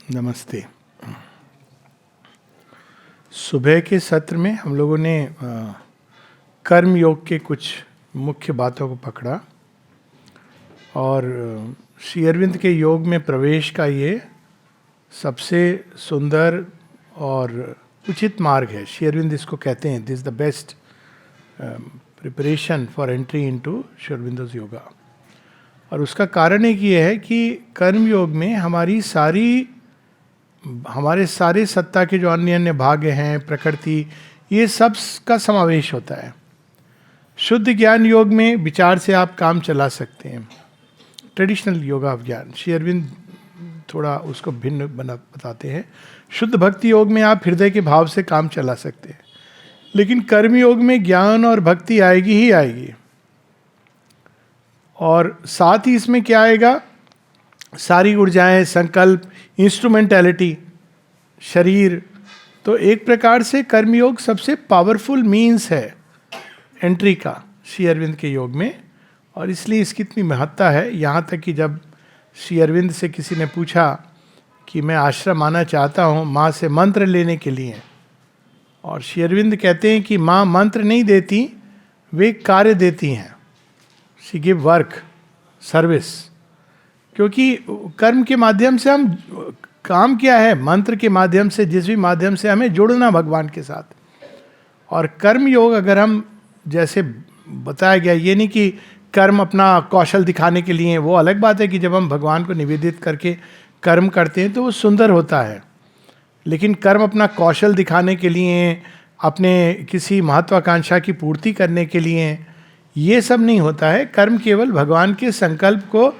नमस्ते। सुबह के सत्र में हम लोगों ने कर्म योग के कुछ मुख्य बातों को पकड़ा और श्री अरविंद के योग में प्रवेश का ये सबसे सुंदर और उचित मार्ग है। श्री अरविंद इसको कहते हैं, this the best preparation for entry into Shri Aurobindo's yoga. और उसका कारण एक ये है कि कर्म योग में हमारे सारे सत्ता के जो अन्य अन्य भाग्य हैं, प्रकृति, ये सब का समावेश होता है। शुद्ध ज्ञान योग में विचार से आप काम चला सकते हैं, ट्रेडिशनल योगा ऑफ ज्ञान। श्री अरविंद थोड़ा उसको भिन्न बताते हैं। शुद्ध भक्ति योग में आप हृदय के भाव से काम चला सकते हैं, लेकिन कर्म योग में ज्ञान और भक्ति आएगी ही आएगी। और साथ ही इसमें क्या आएगा, सारी ऊर्जाएं, संकल्प, इंस्ट्रूमेंटैलिटी, शरीर। तो एक प्रकार से कर्मयोग सबसे पावरफुल मीन्स है एंट्री का श्री अरविंद के योग में, और इसलिए इसकी इतनी महत्ता है। यहाँ तक कि जब श्री अरविंद से किसी ने पूछा कि मैं आश्रम आना चाहता हूँ माँ से मंत्र लेने के लिए, और श्री अरविंद कहते हैं कि माँ मंत्र नहीं देती, वे कार्य देती हैं। She give work, service. क्योंकि कर्म के माध्यम से हम, काम क्या है, मंत्र के माध्यम से, जिस भी माध्यम से हमें जुड़ना भगवान के साथ। और कर्म योग अगर हम, जैसे बताया गया, ये नहीं कि कर्म अपना कौशल दिखाने के लिए, वो अलग बात है कि जब हम भगवान को निवेदित करके कर्म करते हैं तो वो सुंदर होता है। लेकिन कर्म अपना कौशल दिखाने के लिए, अपने किसी महत्वाकांक्षा की पूर्ति करने के लिए, ये सब नहीं होता है। कर्म केवल भगवान के संकल्प को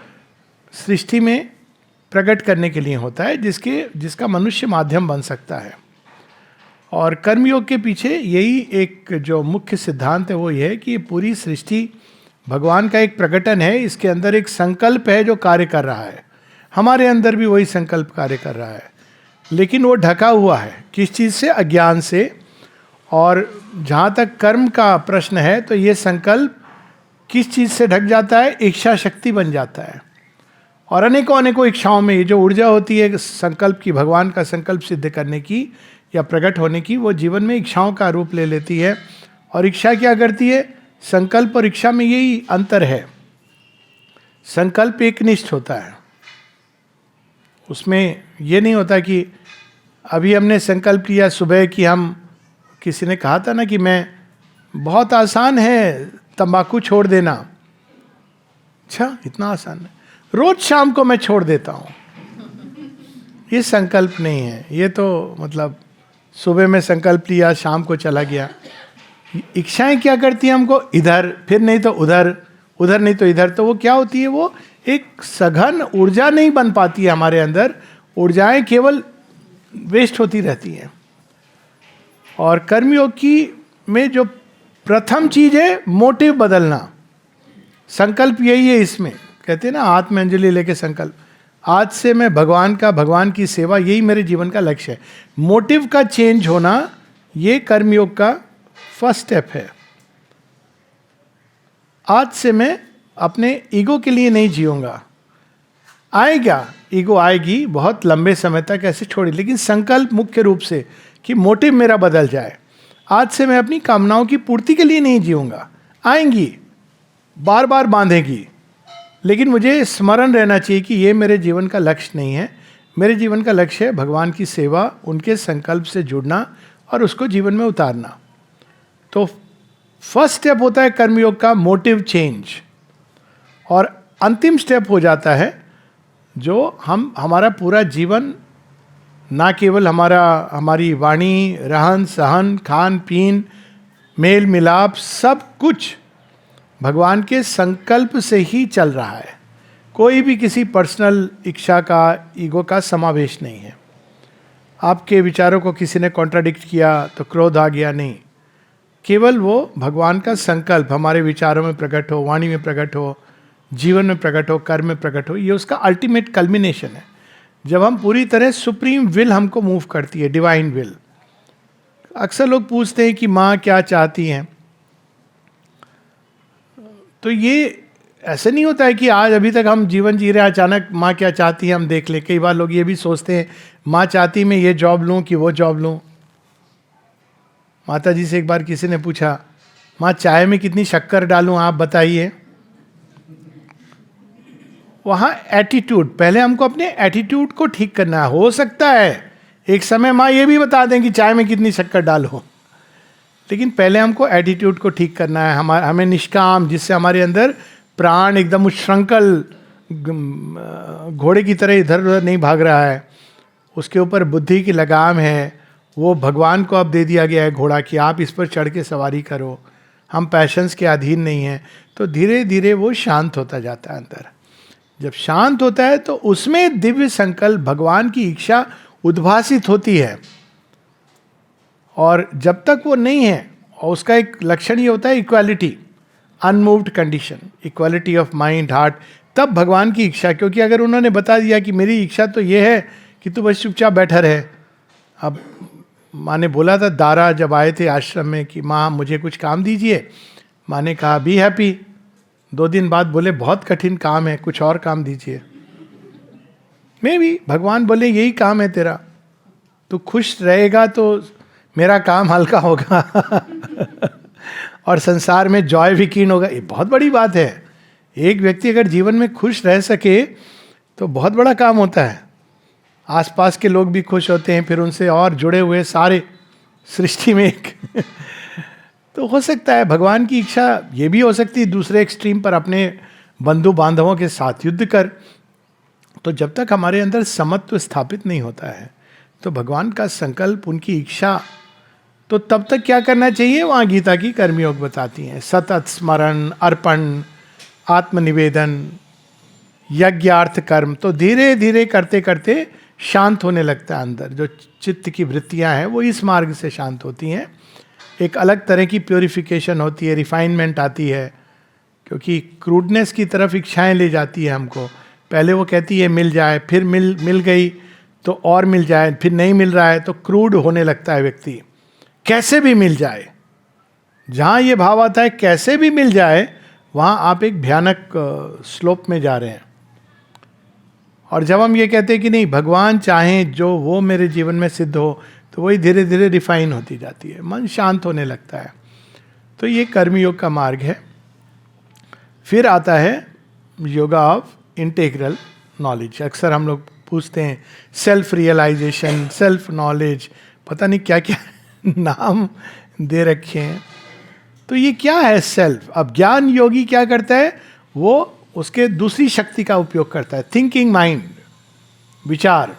सृष्टि में प्रकट करने के लिए होता है, जिसका मनुष्य माध्यम बन सकता है। और कर्मयोग के पीछे यही एक जो मुख्य सिद्धांत है वो ये है कि ये पूरी सृष्टि भगवान का एक प्रकटन है। इसके अंदर एक संकल्प है जो कार्य कर रहा है, हमारे अंदर भी वही संकल्प कार्य कर रहा है, लेकिन वो ढका हुआ है किस चीज़ से, अज्ञान से। और जहाँ तक कर्म का प्रश्न है तो ये संकल्प किस चीज़ से ढक जाता है, इच्छा शक्ति बन जाता है। और अनेकों अनेकों इच्छाओं में ये जो ऊर्जा होती है संकल्प की, भगवान का संकल्प सिद्ध करने की या प्रकट होने की, वो जीवन में इच्छाओं का रूप ले लेती है। और इच्छा क्या करती है, संकल्प और इच्छा में यही अंतर है। संकल्प एकनिष्ठ होता है, उसमें ये नहीं होता कि अभी हमने संकल्प लिया सुबह कि हम, किसी ने कहा था ना कि मैं, बहुत आसान है तंबाकू छोड़ देना। अच्छा, इतना आसान है, रोज शाम को मैं छोड़ देता हूँ। ये संकल्प नहीं है, ये तो मतलब सुबह में संकल्प लिया, शाम को चला गया। इच्छाएं क्या करती हैं हमको, इधर, फिर नहीं तो उधर, उधर नहीं तो इधर। तो वो क्या होती है, वो एक सघन ऊर्जा नहीं बन पाती है हमारे अंदर, ऊर्जाएं केवल वेस्ट होती रहती हैं। और कर्मयोग की में जो प्रथम चीज है, मोटिव बदलना। संकल्प यही है इसमें, कहते हैं ना आत्म अंजलि लेके संकल्प, आज से मैं भगवान का, भगवान की सेवा, यही मेरे जीवन का लक्ष्य है। मोटिव का चेंज होना, ये कर्मयोग का फर्स्ट स्टेप है। आज से मैं अपने ईगो के लिए नहीं जीऊंगा। आएगा, ईगो आएगी बहुत लंबे समय तक, ऐसे छोड़ी, लेकिन संकल्प मुख्य रूप से कि मोटिव मेरा बदल जाए। आज से मैं अपनी कामनाओं की पूर्ति के लिए नहीं जीऊंगा। आएंगी, बार बार बांधेगी, लेकिन मुझे स्मरण रहना चाहिए कि ये मेरे जीवन का लक्ष्य नहीं है। मेरे जीवन का लक्ष्य है भगवान की सेवा, उनके संकल्प से जुड़ना और उसको जीवन में उतारना। तो फर्स्ट स्टेप होता है कर्मयोग का मोटिव चेंज। और अंतिम स्टेप हो जाता है जो हमारा पूरा जीवन, ना केवल हमारी वाणी, रहन सहन, खान पीन, मेल मिलाप, सब कुछ भगवान के संकल्प से ही चल रहा है। कोई भी किसी पर्सनल इच्छा का, ईगो का समावेश नहीं है। आपके विचारों को किसी ने कॉन्ट्राडिक्ट किया तो क्रोध आ गया, नहीं। केवल वो भगवान का संकल्प हमारे विचारों में प्रकट हो, वाणी में प्रकट हो, जीवन में प्रकट हो, कर्म में प्रकट हो, ये उसका अल्टीमेट कल्मिनेशन है। जब हम पूरी तरह, सुप्रीम विल हमको मूव करती है, डिवाइन विल। अक्सर लोग पूछते हैं कि माँ क्या चाहती हैं, तो ये ऐसे नहीं होता है कि आज अभी तक हम जीवन जी रहे हैं, अचानक माँ क्या चाहती है हम देख ले। कई बार लोग ये भी सोचते हैं माँ चाहती मैं ये जॉब लूँ कि वो जॉब लूँ। माता जी से एक बार किसी ने पूछा, माँ चाय में कितनी शक्कर डालूं आप बताइए। वहाँ एटीट्यूड, पहले हमको अपने एटीट्यूड को ठीक करना है। हो सकता है एक समय माँ ये भी बता दें कि चाय में कितनी शक्कर डालो, लेकिन पहले हमको एटीट्यूड को ठीक करना है। हमें निष्काम, जिससे हमारे अंदर प्राण एकदम उच्छृंखल घोड़े की तरह इधर उधर नहीं भाग रहा है, उसके ऊपर बुद्धि की लगाम है। वो भगवान को अब दे दिया गया है घोड़ा कि आप इस पर चढ़ के सवारी करो, हम पैशंस के अधीन नहीं हैं। तो धीरे धीरे वो शांत होता जाता है अंदर। जब शांत होता है तो उसमें दिव्य संकल्प, भगवान की इच्छा उद्भासित होती है। और जब तक वो नहीं है, और उसका एक लक्षण ये होता है equality, unmoved condition, equality of mind heart, तब भगवान की इच्छा। क्योंकि अगर उन्होंने बता दिया कि मेरी इच्छा तो ये है कि तू बस चुपचाप बैठा रहे। अब माँ ने बोला था दारा जब आए थे आश्रम में कि माँ मुझे कुछ काम दीजिए, माँ ने कहा बी हैप्पी। 2 दिन बाद बोले बहुत कठिन काम है, कुछ और काम दीजिए। मैं भी, भगवान बोले यही काम है तेरा, तू खुश रहेगा तो मेरा काम हल्का होगा और संसार में जॉय विकीर्ण होगा। ये बहुत बड़ी बात है। एक व्यक्ति अगर जीवन में खुश रह सके तो बहुत बड़ा काम होता है। आसपास के लोग भी खुश होते हैं, फिर उनसे और जुड़े हुए सारे सृष्टि में एक तो हो सकता है भगवान की इच्छा ये भी हो सकती है दूसरे एक्सट्रीम पर, अपने बंधु बांधवों के साथ युद्ध कर। तो जब तक हमारे अंदर समत्व स्थापित नहीं होता है तो भगवान का संकल्प, उनकी इच्छा, तो तब तक क्या करना चाहिए, वहाँ गीता की कर्मयोग बताती हैं। सतत स्मरण, अर्पण, आत्मनिवेदन, यज्ञार्थ कर्म। तो धीरे धीरे करते करते शांत होने लगता है अंदर। जो चित्त की वृत्तियां हैं वो इस मार्ग से शांत होती हैं। एक अलग तरह की प्योरिफिकेशन होती है, रिफाइनमेंट आती है, क्योंकि क्रूडनेस की तरफ इच्छाएं ले जाती है हमको। पहले वो कहती है मिल जाए, फिर मिल गई तो और मिल जाए, फिर नहीं मिल रहा है तो क्रूड होने लगता है व्यक्ति। कैसे भी मिल जाए, जहाँ ये भाव आता है कैसे भी मिल जाए, वहाँ आप एक भयानक स्लोप में जा रहे हैं। और जब हम ये कहते हैं कि नहीं भगवान चाहें जो वो मेरे जीवन में सिद्ध हो, तो वही धीरे धीरे रिफाइन होती जाती है, मन शांत होने लगता है। तो ये कर्मयोग का मार्ग है। फिर आता है योगा ऑफ इंटेग्रल नॉलेज। अक्सर हम लोग पूछते हैं सेल्फ रियलाइजेशन, सेल्फ नॉलेज, पता नहीं क्या क्या नाम दे रखे हैं। तो ये क्या है सेल्फ? अब ज्ञान योगी क्या करता है, वो उसके दूसरी शक्ति का उपयोग करता है, थिंकिंग माइंड, विचार।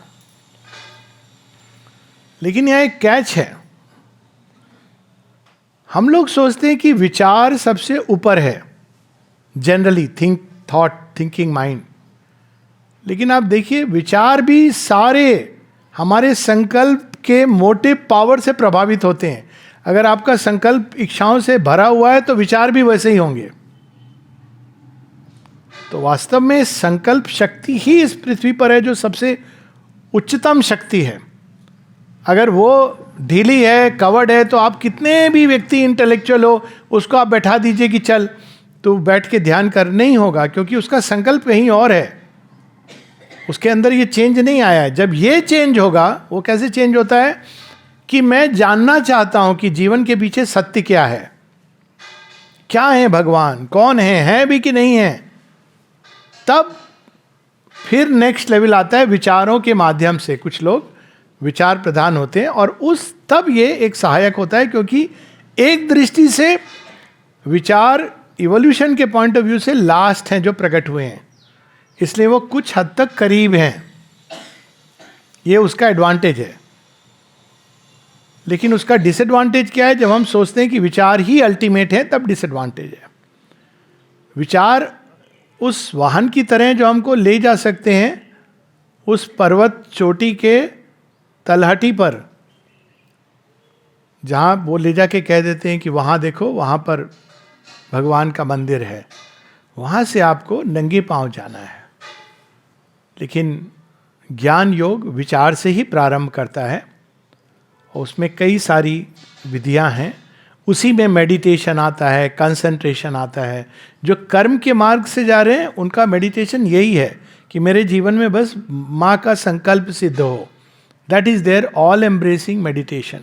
लेकिन यह एक कैच है। हम लोग सोचते हैं कि विचार सबसे ऊपर है, जनरली थिंकिंग माइंड। लेकिन आप देखिए विचार भी सारे हमारे संकल्प के मोटिव पावर से प्रभावित होते हैं। अगर आपका संकल्प इच्छाओं से भरा हुआ है तो विचार भी वैसे ही होंगे। तो वास्तव में संकल्प शक्ति ही इस पृथ्वी पर है जो सबसे उच्चतम शक्ति है। अगर वो ढीली है, कवर्ड है, तो आप कितने भी व्यक्ति इंटेलेक्चुअल हो, उसको आप बैठा दीजिए कि चल तो बैठ के ध्यान कर, नहीं होगा, क्योंकि उसका संकल्प कहीं और है, उसके अंदर ये चेंज नहीं आया है। जब ये चेंज होगा, वो कैसे चेंज होता है कि मैं जानना चाहता हूं कि जीवन के पीछे सत्य क्या है, क्या है भगवान, कौन है भी कि नहीं है। तब फिर नेक्स्ट लेवल आता है विचारों के माध्यम से। कुछ लोग विचार प्रधान होते हैं और उस तब ये एक सहायक होता है, क्योंकि एक दृष्टि से विचार इवोल्यूशन के पॉइंट ऑफ व्यू से लास्ट हैं जो प्रकट हुए हैं, इसलिए वो कुछ हद तक करीब हैं, ये उसका एडवांटेज है। लेकिन उसका डिसएडवांटेज क्या है? जब हम सोचते हैं कि विचार ही अल्टीमेट है, तब डिसएडवांटेज है। विचार उस वाहन की तरह जो हमको ले जा सकते हैं उस पर्वत चोटी के तलहटी पर, जहाँ वो ले जाके कह देते हैं कि वहाँ देखो, वहाँ पर भगवान का मंदिर है, वहाँ से आपको नंगे पांव जाना है। लेकिन ज्ञान योग विचार से ही प्रारंभ करता है और उसमें कई सारी विधियां हैं। उसी में मेडिटेशन आता है, कंसंट्रेशन आता है. जो कर्म के मार्ग से जा रहे हैं उनका मेडिटेशन यही है कि मेरे जीवन में बस माँ का संकल्प सिद्ध हो. That is their all embracing meditation.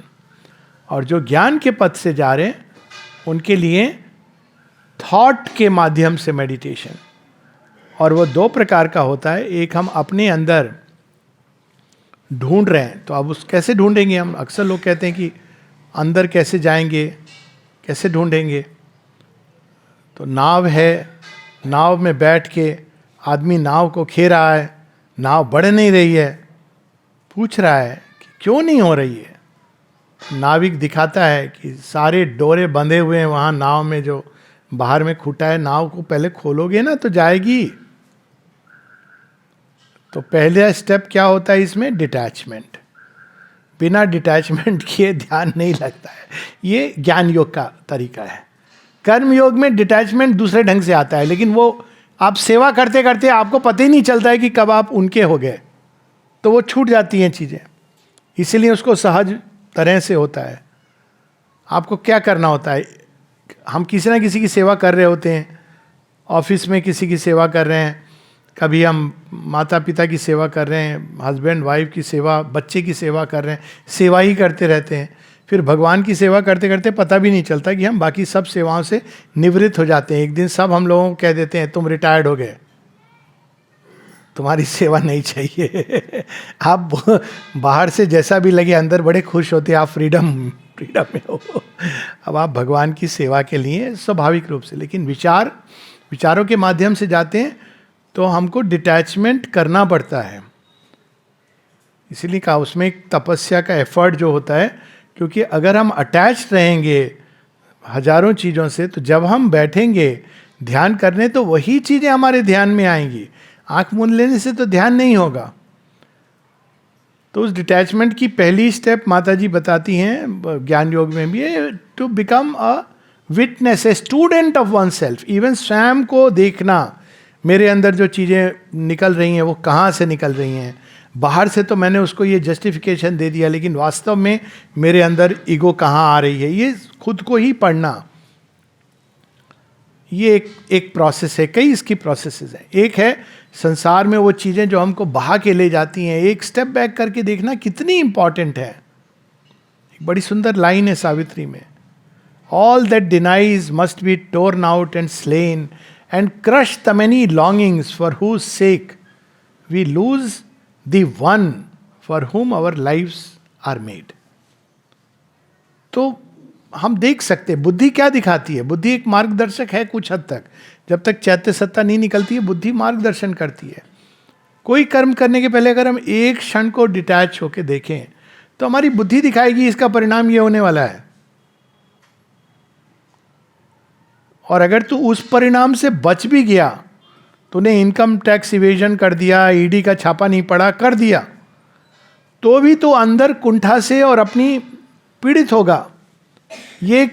और जो ज्ञान के पथ से जा रहे हैं उनके लिए थॉट के माध्यम से मेडिटेशन. और वो दो प्रकार का होता है. एक हम अपने अंदर ढूंढ रहे हैं, तो अब उस कैसे ढूंढेंगे हम. अक्सर लोग कहते हैं कि अंदर कैसे जाएंगे, कैसे ढूंढेंगे. तो नाव है, नाव में बैठ के आदमी नाव को खे रहा है, नाव बढ़ नहीं रही है, पूछ रहा है कि क्यों नहीं हो रही है. नाविक दिखाता है कि सारे डोरे बंधे हुए हैं वहाँ नाव में, जो बाहर में खूटा है, नाव को पहले खोलोगे ना तो जाएगी. तो पहला स्टेप क्या होता है इसमें? डिटैचमेंट. बिना डिटैचमेंट किए ध्यान नहीं लगता है. ये ज्ञान योग का तरीका है. कर्म योग में डिटैचमेंट दूसरे ढंग से आता है, लेकिन वो आप सेवा करते करते आपको पता ही नहीं चलता है कि कब आप उनके हो गए, तो वो छूट जाती हैं चीज़ें. इसीलिए उसको सहज तरह से होता है. आपको क्या करना होता है? हम किसी ना किसी की सेवा कर रहे होते हैं. ऑफिस में किसी की सेवा कर रहे हैं, कभी हम माता पिता की सेवा कर रहे हैं, हस्बैंड वाइफ की सेवा, बच्चे की सेवा कर रहे हैं. सेवा ही करते रहते हैं. फिर भगवान की सेवा करते करते पता भी नहीं चलता कि हम बाकी सब सेवाओं से निवृत्त हो जाते हैं. एक दिन सब हम लोगों को कह देते हैं तुम रिटायर्ड हो गए, तुम्हारी सेवा नहीं चाहिए. आप बाहर से जैसा भी लगे अंदर बड़े खुश होते हैं, आप फ्रीडम में हो. अब आप भगवान की सेवा के लिए स्वाभाविक रूप से. लेकिन विचारों के माध्यम से जाते हैं तो हमको डिटैचमेंट करना पड़ता है. इसीलिए कहा उसमें एक तपस्या का एफर्ट जो होता है, क्योंकि अगर हम अटैच रहेंगे हजारों चीज़ों से, तो जब हम बैठेंगे ध्यान करने तो वही चीज़ें हमारे ध्यान में आएंगी. आंख मूंद लेने से तो ध्यान नहीं होगा. तो उस डिटैचमेंट की पहली स्टेप माता जी बताती हैं ज्ञान योग में भी, to become a witness, a student of oneself. Even स्वयं को देखना, मेरे अंदर जो चीज़ें निकल रही हैं वो कहाँ से निकल रही हैं. बाहर से तो मैंने उसको ये जस्टिफिकेशन दे दिया, लेकिन वास्तव में मेरे अंदर ईगो कहाँ आ रही है. ये खुद को ही पढ़ना, ये एक प्रोसेस है. कई इसकी प्रोसेसेस हैं. एक है संसार में वो चीज़ें जो हमको बहा के ले जाती हैं, एक स्टेप बैक करके देखना कितनी इंपॉर्टेंट है. एक बड़ी सुंदर लाइन है सावित्री में, all that denies must be torn out and slain and crush the many longings for whose sake we lose the one for whom our lives are made. तो हम देख सकते हैं बुद्धि क्या दिखाती है. बुद्धि एक मार्गदर्शक है कुछ हद तक. जब तक चैत्य सत्ता नहीं निकलती है, बुद्धि मार्गदर्शन करती है. कोई कर्म करने के पहले अगर हम एक क्षण को डिटैच होकर देखें तो हमारी बुद्धि दिखाएगी इसका परिणाम ये होने वाला है. और अगर तू उस परिणाम से बच भी गया, तूने इनकम टैक्स इवेजन कर दिया, ईडी का छापा नहीं पड़ा, कर दिया, तो भी तो अंदर कुंठा से और अपनी पीड़ित होगा. ये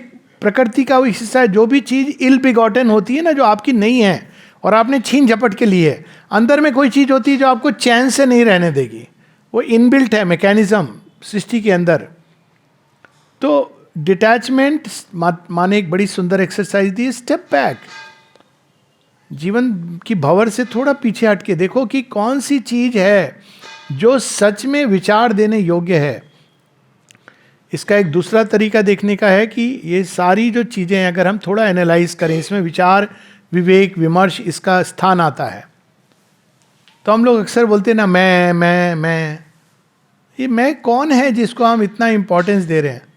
प्रकृति का वो हिस्सा है. जो भी चीज़ इल बिगॉटन होती है ना, जो आपकी नहीं है और आपने छीन झपट के लिए, अंदर में कोई चीज़ होती है जो आपको चैन से नहीं रहने देगी. वो इनबिल्ट है मैकेनिज्म सृष्टि के अंदर. तो डिटैचमेंट माने एक बड़ी सुंदर एक्सरसाइज दी, स्टेप बैक. जीवन की भंवर से थोड़ा पीछे हट के देखो कि कौन सी चीज है जो सच में विचार देने योग्य है. इसका एक दूसरा तरीका देखने का है कि ये सारी जो चीजें हैं अगर हम थोड़ा एनालाइज करें, इसमें विचार, विवेक, विमर्श इसका स्थान आता है. तो हम लोग अक्सर बोलते हैं ना मैं. ये मैं कौन है जिसको हम इतना इंपॉर्टेंस दे रहे हैं.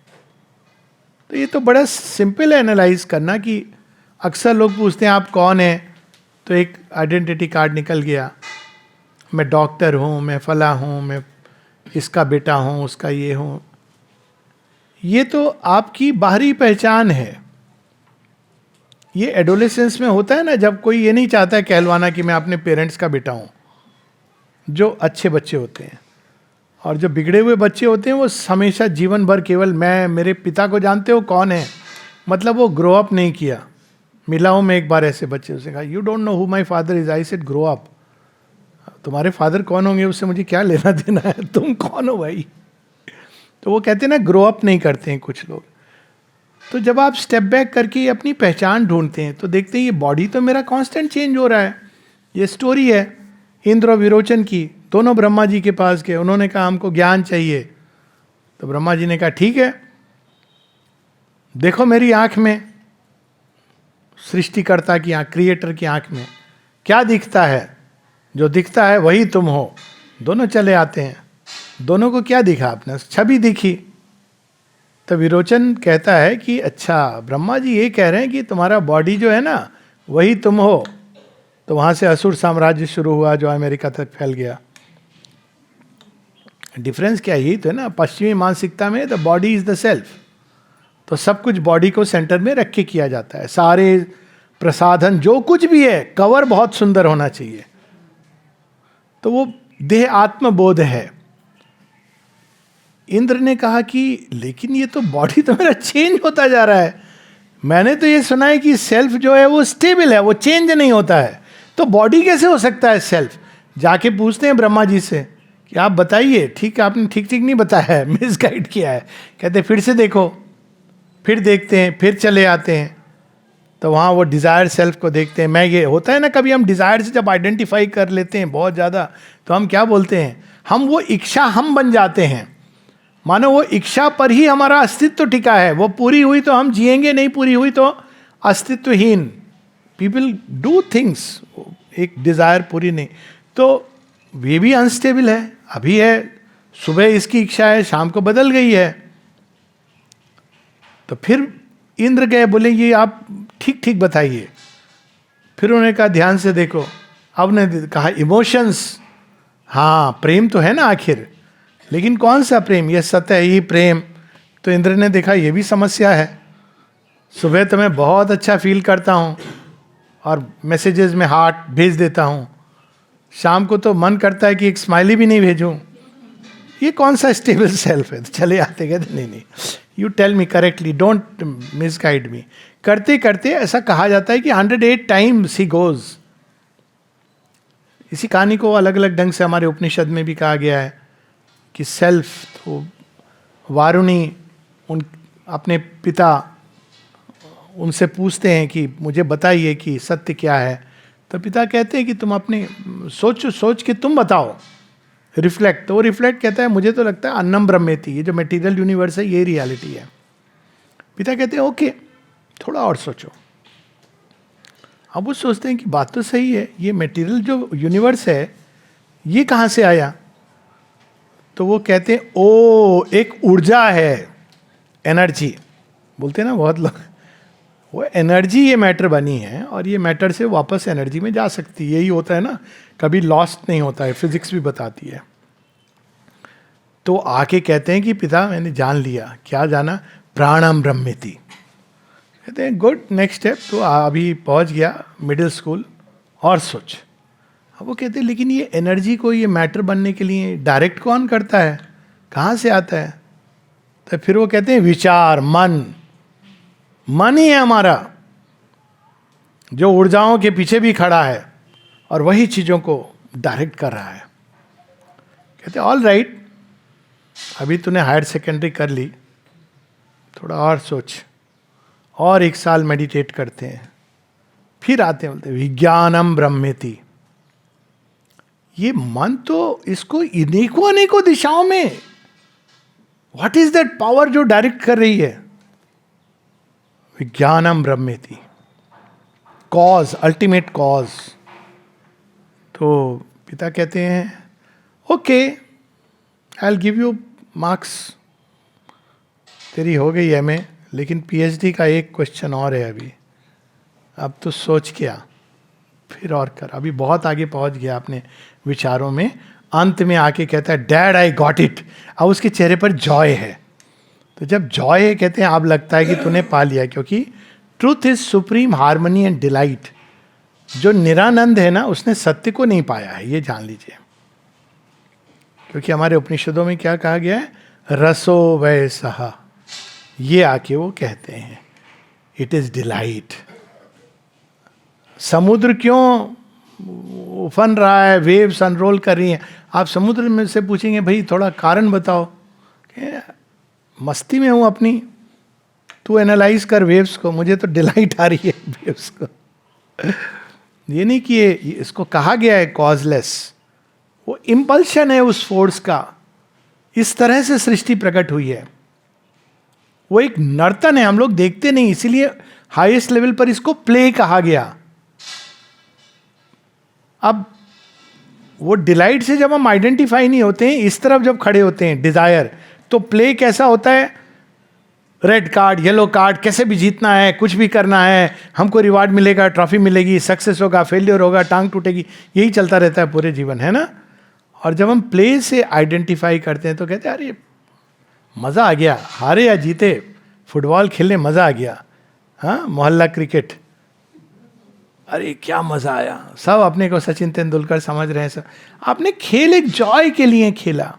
तो ये तो बड़ा सिंपल है एनालाइज करना. कि अक्सर लोग पूछते हैं आप कौन हैं, तो एक आइडेंटिटी कार्ड निकल गया, मैं डॉक्टर हूँ, मैं फला हूँ, मैं इसका बेटा हूँ, उसका ये हूँ. ये तो आपकी बाहरी पहचान है. ये एडोलेसेंस में होता है ना, जब कोई ये नहीं चाहता है कहलवाना कि मैं अपने पेरेंट्स का बेटा हूँ. जो अच्छे बच्चे होते हैं और जो बिगड़े हुए बच्चे होते हैं वो हमेशा जीवन भर केवल मैं, मेरे पिता को जानते हो कौन है, मतलब वो ग्रो अप नहीं किया. मिला हूँ मैं एक बार ऐसे बच्चे, उसने कहा you don't know who my father is. I said grow up. तुम्हारे फादर कौन होंगे उससे मुझे क्या लेना देना है, तुम कौन हो भाई. तो वो कहते हैं ना ग्रो अप नहीं करते हैं कुछ लोग. तो जब आप स्टेप बैक करके अपनी पहचान ढूंढते हैं तो देखते हैं ये बॉडी तो मेरा कांस्टेंट चेंज हो रहा है. ये स्टोरी है इंद्र और विरोचन की. दोनों ब्रह्मा जी के पास गए, उन्होंने कहा हमको ज्ञान चाहिए. तो ब्रह्मा जी ने कहा ठीक है, देखो मेरी आंख में, सृष्टिकर्ता की आंख, क्रिएटर की आंख में क्या दिखता है. जो दिखता है वही तुम हो. दोनों चले आते हैं. दोनों को क्या दिखा, अपना छवि दिखी. तो विरोचन कहता है कि अच्छा ब्रह्मा जी ये कह रहे हैं कि तुम्हारा बॉडी जो है ना वही तुम हो. तो वहां से असुर साम्राज्य शुरू हुआ जो अमेरिका तक फैल गया. डिफरेंस क्या, यही तो है ना. पश्चिमी मानसिकता में the body is the self. तो सब कुछ बॉडी को सेंटर में रख के किया जाता है. सारे प्रसाधन जो कुछ भी है, कवर बहुत सुंदर होना चाहिए. तो वो देह आत्मबोध है. इंद्र ने कहा कि लेकिन ये तो बॉडी तो मेरा चेंज होता जा रहा है. मैंने तो ये सुना है कि सेल्फ जो है वो स्टेबल है, वो चेंज नहीं होता है. तो बॉडी कैसे हो सकता है सेल्फ. जाके पूछते हैं ब्रह्मा जी से कि आप बताइए. ठीक है, आपने ठीक ठीक नहीं बताया है, मिसगाइड किया है. कहते फिर से देखो. फिर देखते हैं, फिर चले आते हैं. तो वहाँ वो डिज़ायर सेल्फ को देखते हैं. मैं ये होता है ना, कभी हम डिज़ायर से जब आइडेंटिफाई कर लेते हैं बहुत ज़्यादा, तो हम क्या बोलते हैं, हम वो इच्छा हम बन जाते हैं. मानो वो इच्छा पर ही हमारा अस्तित्व टिका है. वो पूरी हुई तो हम जिएंगे, नहीं पूरी हुई तो अस्तित्वहीन. पीपल डू थिंग्स, एक डिज़ायर पूरी नहीं. तो वे भी अनस्टेबल है. अभी है, सुबह इसकी इच्छा है, शाम को बदल गई है. तो फिर इंद्र गए, बोले ये आप ठीक ठीक बताइए. फिर उन्होंने कहा ध्यान से देखो. अब ने कहा इमोशंस, हाँ प्रेम तो है ना आखिर, लेकिन कौन सा प्रेम, यह सत्य ही प्रेम. तो इंद्र ने देखा ये भी समस्या है. सुबह तो मैं बहुत अच्छा फील करता हूँ और मैसेजेस में हार्ट भेज देता हूँ, शाम को तो मन करता है कि एक स्माइली भी नहीं भेजूँ. ये कौन सा स्टेबल सेल्फ है. तो चले आते कहते नहीं, you tell me correctly, don't misguide me. करते करते ऐसा कहा जाता है कि 108 टाइम्स ही गोज. इसी कहानी को अलग अलग ढंग से हमारे उपनिषद में भी कहा गया है कि सेल्फ, तो वारुणी उन अपने पिता उनसे पूछते हैं कि मुझे बताइए कि सत्य क्या है. तो पिता कहते हैं कि तुम अपने सोच के तुम बताओ, रिफ्लेक्ट. तो वो रिफ्लेक्ट कहता है मुझे तो लगता है अन्नम ब्रह्मेति, ये जो मटेरियल यूनिवर्स है ये रियलिटी है. पिता कहते हैं ओके, थोड़ा और सोचो. अब वो सोचते हैं कि बात तो सही है, ये मटेरियल जो यूनिवर्स है ये कहाँ से आया. तो वो कहते हैं ओ एक ऊर्जा है, एनर्जी बोलते हैं ना बहुत लोग. वो एनर्जी ये मैटर बनी है और ये मैटर से वापस एनर्जी में जा सकती है. यही होता है ना, कभी लॉस्ट नहीं होता है, फिजिक्स भी बताती है. तो आके कहते हैं कि पिता मैंने जान लिया. क्या जाना, प्राणम ब्रह्मेति. कहते हैं गुड, नेक्स्ट स्टेप. तो अभी पहुंच गया मिडिल स्कूल, और सोच. अब वो कहते हैं लेकिन ये एनर्जी को, ये मैटर बनने के लिए डायरेक्ट कौन करता है, कहाँ से आता है. तो फिर वो कहते हैं विचार, मन ही है हमारा जो ऊर्जाओं के पीछे भी खड़ा है और वही चीज़ों को डायरेक्ट कर रहा है. कहते ऑल राइट, अभी तूने हायर सेकेंडरी कर ली, थोड़ा और सोच, और 1 साल मेडिटेट करते हैं. फिर आते हैं, बोलते विज्ञानम ब्रह्मेति. ये मन तो इसको अनेकों अनेकों दिशाओं में, व्हाट इज दैट पावर जो डायरेक्ट कर रही है. विज्ञानम ब्रह्मेति, कॉज, अल्टीमेट कॉज. तो पिता कहते हैं okay, I will give you marks, तेरी हो गई एमए, लेकिन पीएचडी का एक क्वेश्चन और है अभी. अब तो सोच क्या, फिर और कर. अभी बहुत आगे पहुंच गया अपने विचारों में. अंत में आके कहता है डैड आई गॉट इट. अब उसके चेहरे पर जॉय है. तो जब जॉय है, कहते हैं अब लगता है कि तूने पा लिया, क्योंकि truth is supreme harmony and delight. जो निरानंद है ना, उसने सत्य को नहीं पाया है, ये जान लीजिए. क्योंकि हमारे उपनिषदों में क्या कहा गया है, रसो वै सहा. ये आके वो कहते हैं इट इज डिलाइट. समुद्र क्यों उफन रहा है, वेव्स अनरोल कर रही हैं. आप समुद्र में से पूछेंगे भाई थोड़ा कारण बताओ, मस्ती में हूँ अपनी. तू एनालाइज कर वेव्स को, मुझे तो डिलाइट आ रही है वेव्स को। ये नहीं कि ये इसको कहा गया है कॉजलेस, वो इम्पल्शन है उस फोर्स का। इस तरह से सृष्टि प्रकट हुई है, वो एक नर्तन है, हम लोग देखते नहीं, इसीलिए हाईएस्ट लेवल पर इसको प्ले कहा गया। अब वो डिलाइट से जब हम आइडेंटिफाई नहीं होते हैं, इस तरफ जब खड़े होते हैं डिजायर, तो प्ले कैसा होता है? रेड कार्ड, येलो कार्ड, कैसे भी जीतना है, कुछ भी करना है, हमको रिवार्ड मिलेगा, ट्रॉफी मिलेगी, सक्सेस होगा, फेलियर होगा, टांग टूटेगी, यही चलता रहता है पूरे जीवन, है ना। और जब हम प्ले से आइडेंटिफाई करते हैं तो कहते हैं अरे मज़ा आ गया, हारे या जीते, फुटबॉल खेलने मज़ा आ गया, हाँ मोहल्ला क्रिकेट, अरे क्या मज़ा आया, सब अपने को सचिन तेंदुलकर समझ रहे हैं सब। आपने खेल एक जॉय के लिए खेला,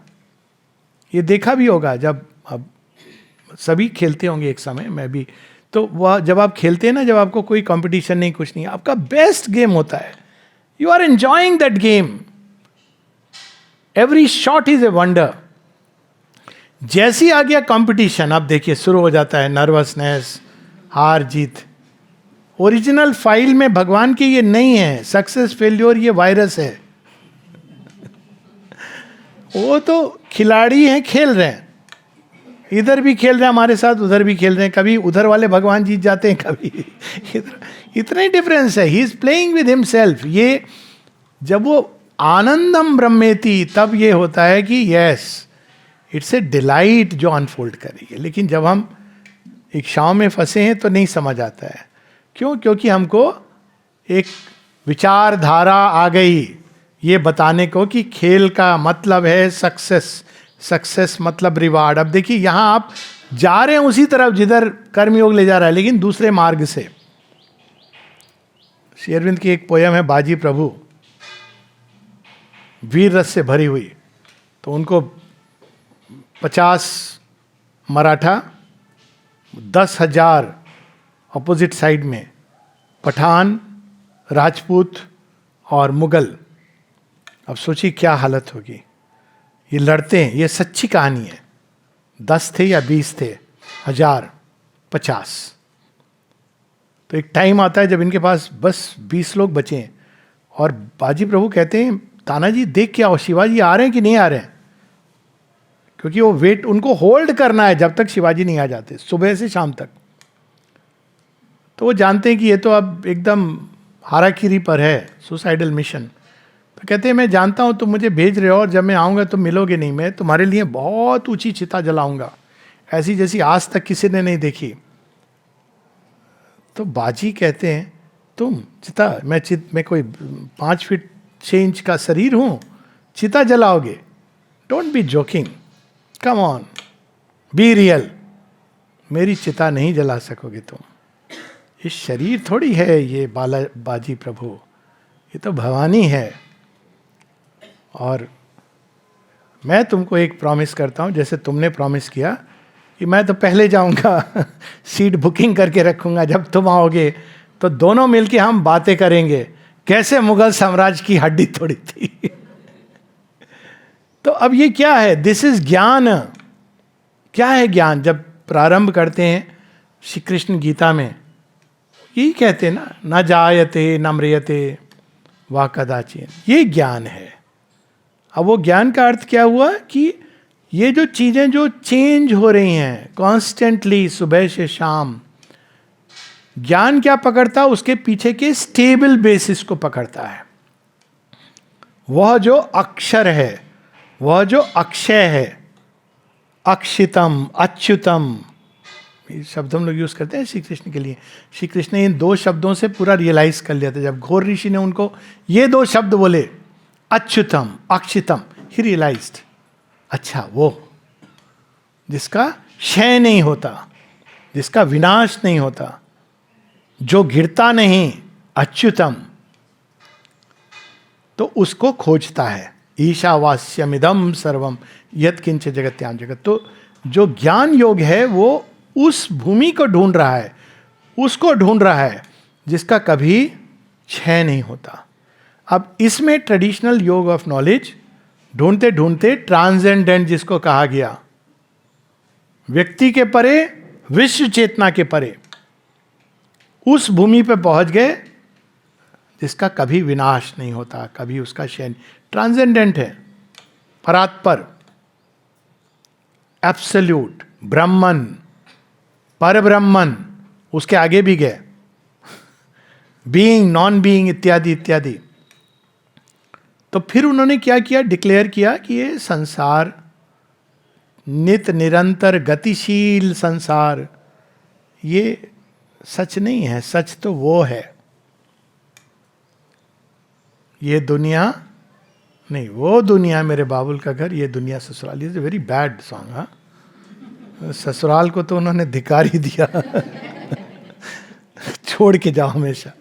ये देखा भी होगा, जब अब सभी खेलते होंगे एक समय, मैं भी, तो वह जब आप खेलते हैं ना, जब आपको कोई कंपटीशन नहीं, कुछ नहीं, आपका बेस्ट गेम होता है, you are enjoying that game, every shot is a wonder. जैसी आ गया कंपटीशन, अब देखिए शुरू हो जाता है नर्वसनेस, हार जीत। ओरिजिनल फाइल में भगवान के ये नहीं है, सक्सेस फेल्योर ये वायरस है। वो तो खिलाड़ी हैं, खेल रहे हैं, इधर भी खेल रहे हैं हमारे साथ, उधर भी खेल रहे हैं, कभी उधर वाले भगवान जीत जाते हैं, कभी इधर, इतना ही डिफरेंस है। He is playing with himself. ये जब वो आनंदम ब्रह्मेति, तब ये होता है कि यस इट्स ए डिलाइट जो अनफोल्ड कर रही है। लेकिन जब हम इच्छाओं में फंसे हैं तो नहीं समझ आता है। क्यों? क्योंकि हमको एक विचारधारा आ गई ये बताने को कि खेल का मतलब है सक्सेस, सक्सेस मतलब रिवार्ड। अब देखिए यहां आप जा रहे हैं उसी तरफ जिधर कर्मयोग ले जा रहा है, लेकिन दूसरे मार्ग से। श्री अरविंद की एक पोयम है बाजी प्रभु, वीर रस से भरी हुई। तो उनको 50 मराठा, 10,000 अपोजिट साइड में पठान, राजपूत और मुगल। अब सोचिए क्या हालत होगी, ये लड़ते हैं, ये सच्ची कहानी है। 10 थे या 20 थे, 1000, 50। तो एक टाइम आता है जब इनके पास बस 20 लोग बचे हैं, और बाजी प्रभु कहते हैं तानाजी देख के आओ शिवाजी आ रहे हैं कि नहीं आ रहे हैं, क्योंकि वो वेट, उनको होल्ड करना है जब तक शिवाजी नहीं आ जाते, सुबह से शाम तक। तो वो जानते हैं कि ये तो अब एकदम हाराखीरी पर है, सुसाइडल मिशन। तो कहते हैं मैं जानता हूँ तुम मुझे भेज रहे हो, और जब मैं आऊँगा तुम मिलोगे नहीं, मैं तुम्हारे लिए बहुत ऊंची चिता जलाऊंगा, ऐसी जैसी आज तक किसी ने नहीं देखी। तो बाजी कहते हैं तुम चिता, मैं कोई 5 फीट 6 इंच का शरीर हूँ, चिता जलाओगे? Don't be joking, come on, be real. मेरी चिता नहीं जला सकोगे तुम, ये शरीर थोड़ी है ये बाजी प्रभु, ये तो भवानी है। और मैं तुमको एक प्रॉमिस करता हूँ, जैसे तुमने प्रॉमिस किया कि मैं तो पहले जाऊँगा सीट बुकिंग करके रखूँगा, जब तुम आओगे तो दोनों मिलके हम बातें करेंगे कैसे मुगल साम्राज्य की हड्डी तोड़ी थी। तो अब ये क्या है? दिस इज ज्ञान। क्या है ज्ञान? जब प्रारंभ करते हैं श्री कृष्ण गीता में यही कहते हैं ना, न जायते न म्रियते वा कदाचिन, ये ज्ञान है। अब वो ज्ञान का अर्थ क्या हुआ कि ये जो चीजें जो चेंज हो रही हैं कॉन्स्टेंटली सुबह से शाम, ज्ञान क्या पकड़ता है? उसके पीछे के स्टेबल बेसिस को पकड़ता है। वह जो अक्षर है, वह जो अक्षय है, अक्षितम, अच्युतम, ये शब्द हम लोग यूज करते हैं श्री कृष्ण के लिए। श्री कृष्ण ने इन 2 शब्दों से पूरा रियलाइज कर लिया था। जब घोर ऋषि ने उनको ये 2 शब्द बोले, अच्युतम, अक्षितम, ही रियलाइज्ड, अच्छा वो जिसका क्षय नहीं होता, जिसका विनाश नहीं होता, जो गिरता नहीं, अच्युतम, तो उसको खोजता है। ईशावास्यमिदम सर्वम यत् किंच जगत्याम जगत। तो जो ज्ञान योग है वो उस भूमि को ढूंढ रहा है, उसको ढूंढ रहा है जिसका कभी क्षय नहीं होता। अब इसमें ट्रेडिशनल योग ऑफ नॉलेज ढूंढते ढूंढते ट्रांसेंडेंट जिसको कहा गया, व्यक्ति के परे विश्व चेतना के परे उस भूमि पे पहुंच गए जिसका कभी विनाश नहीं होता, कभी उसका क्षय, ट्रांसेंडेंट है, परात्पर, एब्सोल्यूट, ब्रह्मन, परब्रह्मन, उसके आगे भी गए, बीइंग, नॉन बीइंग इत्यादि इत्यादि। तो फिर उन्होंने क्या किया, डिक्लेयर किया कि ये संसार नित निरंतर गतिशील संसार, ये सच नहीं है, सच तो वो है। ये दुनिया नहीं, वो दुनिया मेरे बाबुल का घर, ये दुनिया ससुराल। Is a very bad song. हाँ, ससुराल को तो उन्होंने धिकार ही दिया। छोड़ के जाओ हमेशा।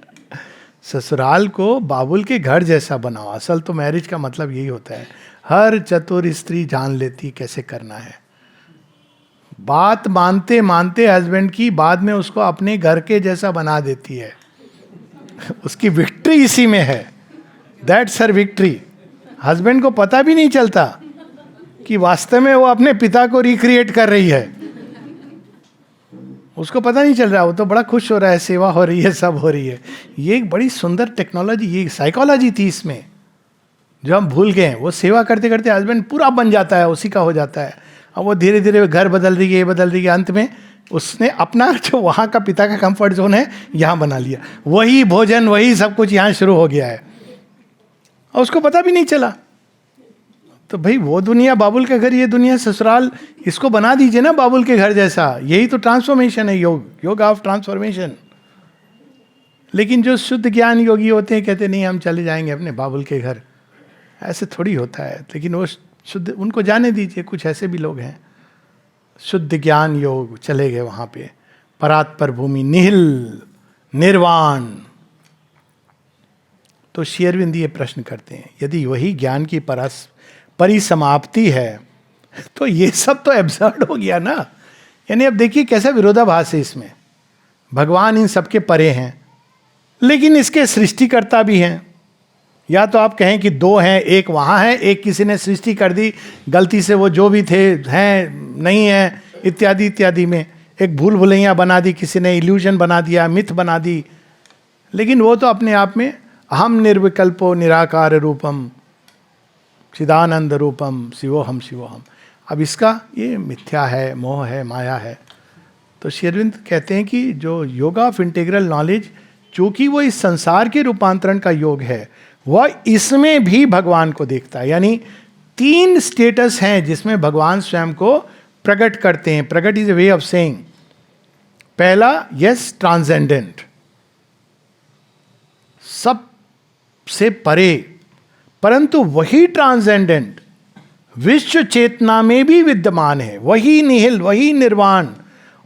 ससुराल को बाबुल के घर जैसा बनाओ। असल तो मैरिज का मतलब यही होता है, हर चतुर स्त्री जान लेती कैसे करना है। बात मानते मानते हस्बैंड की बाद में उसको अपने घर के जैसा बना देती है। उसकी विक्ट्री इसी में है, दैट्स हर विक्ट्री। हस्बैंड को पता भी नहीं चलता कि वास्तव में वो अपने पिता को रिक्रिएट कर रही है, उसको पता नहीं चल रहा, वो तो बड़ा खुश हो रहा है, सेवा हो रही है, सब हो रही है। ये एक बड़ी सुंदर टेक्नोलॉजी, ये साइकोलॉजी थी इसमें, जो हम भूल गए। वो सेवा करते करते हस्बैंड पूरा बन जाता है, उसी का हो जाता है। अब वो धीरे धीरे घर बदल रही है, ये बदल रही है, अंत में उसने अपना जो वहाँ का पिता का कंफर्ट जोन है यहाँ बना लिया। वही भोजन, वही सब कुछ यहाँ शुरू हो गया है और उसको पता भी नहीं चला। तो भाई वो दुनिया बाबुल का घर, ये दुनिया ससुराल, इसको बना दीजिए ना बाबुल के घर जैसा। यही तो ट्रांसफॉर्मेशन है, योग ऑफ ट्रांसफॉर्मेशन। लेकिन जो शुद्ध ज्ञान योगी होते हैं कहते नहीं हम चले जाएंगे अपने बाबुल के घर, ऐसे थोड़ी होता है। लेकिन वो शुद्ध, उनको जाने दीजिए, कुछ ऐसे भी लोग हैं शुद्ध ज्ञान योग, चले गए वहाँ पे, परात्पर भूमि, निहिल, निर्वाण। तो श्री अरविंद ये प्रश्न करते हैं, यदि वही ज्ञान की परिसमाप्ति है तो ये सब तो एब्सर्ड हो गया ना। यानी अब देखिए कैसा विरोधाभास है इसमें। भगवान इन सबके परे हैं, लेकिन इसके सृष्टिकर्ता भी हैं। या तो आप कहें कि दो हैं, एक वहाँ है, एक किसी ने सृष्टि कर दी गलती से, वो जो भी थे हैं नहीं है इत्यादि इत्यादि में एक भूल भुलैया बना दी किसी ने, इल्यूजन बना दिया, मिथ बना दी। लेकिन वो तो अपने आप में अहम निर्विकल्पो निराकार रूपम चिदानंद रूपम शिवोहम शिवोहम। अब इसका ये मिथ्या है, मोह है, माया है। तो श्री अरविंद कहते हैं कि जो योगा ऑफ इंटीग्रल नॉलेज, चूंकि वो इस संसार के रूपांतरण का योग है, वह इसमें भी भगवान को देखता है। यानी तीन स्टेटस हैं जिसमें भगवान स्वयं को प्रकट करते हैं। प्रकट is a way of saying, पहला यस ट्रांसेंडेंट, सब से परे, परंतु वही ट्रांसेंडेंट विश्व चेतना में भी विद्यमान है, वही निहिल, वही निर्वाण।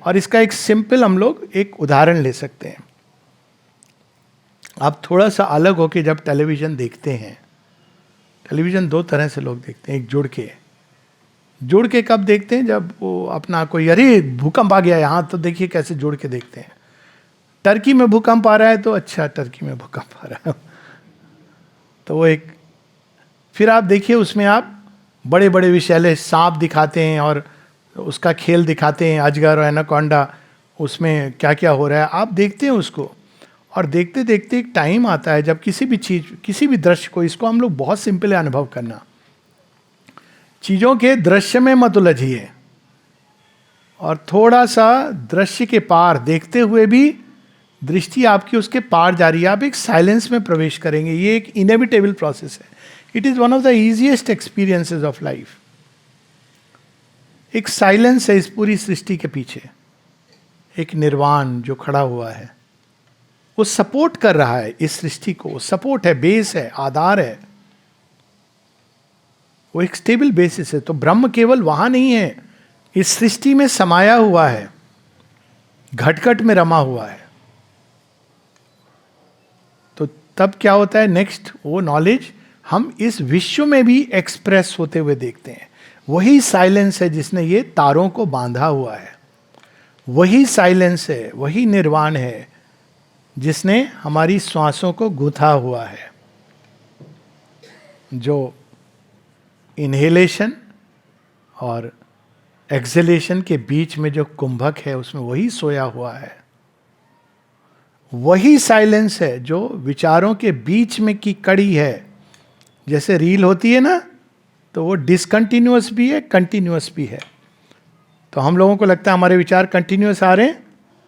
और इसका एक सिंपल हम लोग एक उदाहरण ले सकते हैं। आप थोड़ा सा अलग होके जब टेलीविजन देखते हैं, टेलीविजन दो तरह से लोग देखते हैं, एक जुड़ के कब देखते हैं, जब वो अपना कोई अरे भूकंप आ गया यहाँ, तो देखिए कैसे जुड़ के देखते हैं। टर्की में भूकंप आ रहा है तो अच्छा टर्की में भूकंप आ रहा है, तो वो एक। फिर आप देखिए उसमें आप बड़े बड़े विषैले सांप दिखाते हैं और उसका खेल दिखाते हैं, अजगर और एनाकोंडा, उसमें क्या क्या हो रहा है आप देखते हैं उसको। और देखते देखते एक टाइम आता है जब किसी भी चीज़, किसी भी दृश्य को, इसको हम लोग बहुत सिंपल है अनुभव करना, चीज़ों के दृश्य में मत उलझिए और थोड़ा सा दृश्य के पार देखते हुए भी दृष्टि आपकी उसके पार जा रही है, आप एक साइलेंस में प्रवेश करेंगे। ये एक इनएविटेबल प्रोसेस है। It is one of the easiest experiences of life. एक साइलेंस है इस पूरी सृष्टि के पीछे, एक निर्वाण जो खड़ा हुआ है, वो सपोर्ट कर रहा है इस सृष्टि को, सपोर्ट है, बेस है, आधार है, वो एक स्टेबल बेसिस है। तो ब्रह्म केवल वहां नहीं है, इस सृष्टि में समाया हुआ है, घटघट में रमा हुआ है। तो तब क्या होता है नेक्स्ट, वो नॉलेज हम इस विश्व में भी एक्सप्रेस होते हुए देखते हैं। वही साइलेंस है जिसने ये तारों को बांधा हुआ है, वही साइलेंस है, वही निर्वाण है जिसने हमारी श्वासों को गूंथा हुआ है। जो इनहेलेशन और एक्सेलेशन के बीच में जो कुंभक है उसमें वही सोया हुआ है, वही साइलेंस है जो विचारों के बीच में की कड़ी है. जैसे रील होती है ना, तो वो डिसकंटिन्यूअस भी है, कंटिन्यूअस भी है. तो हम लोगों को लगता है हमारे विचार कंटिन्यूअस आ रहे हैं.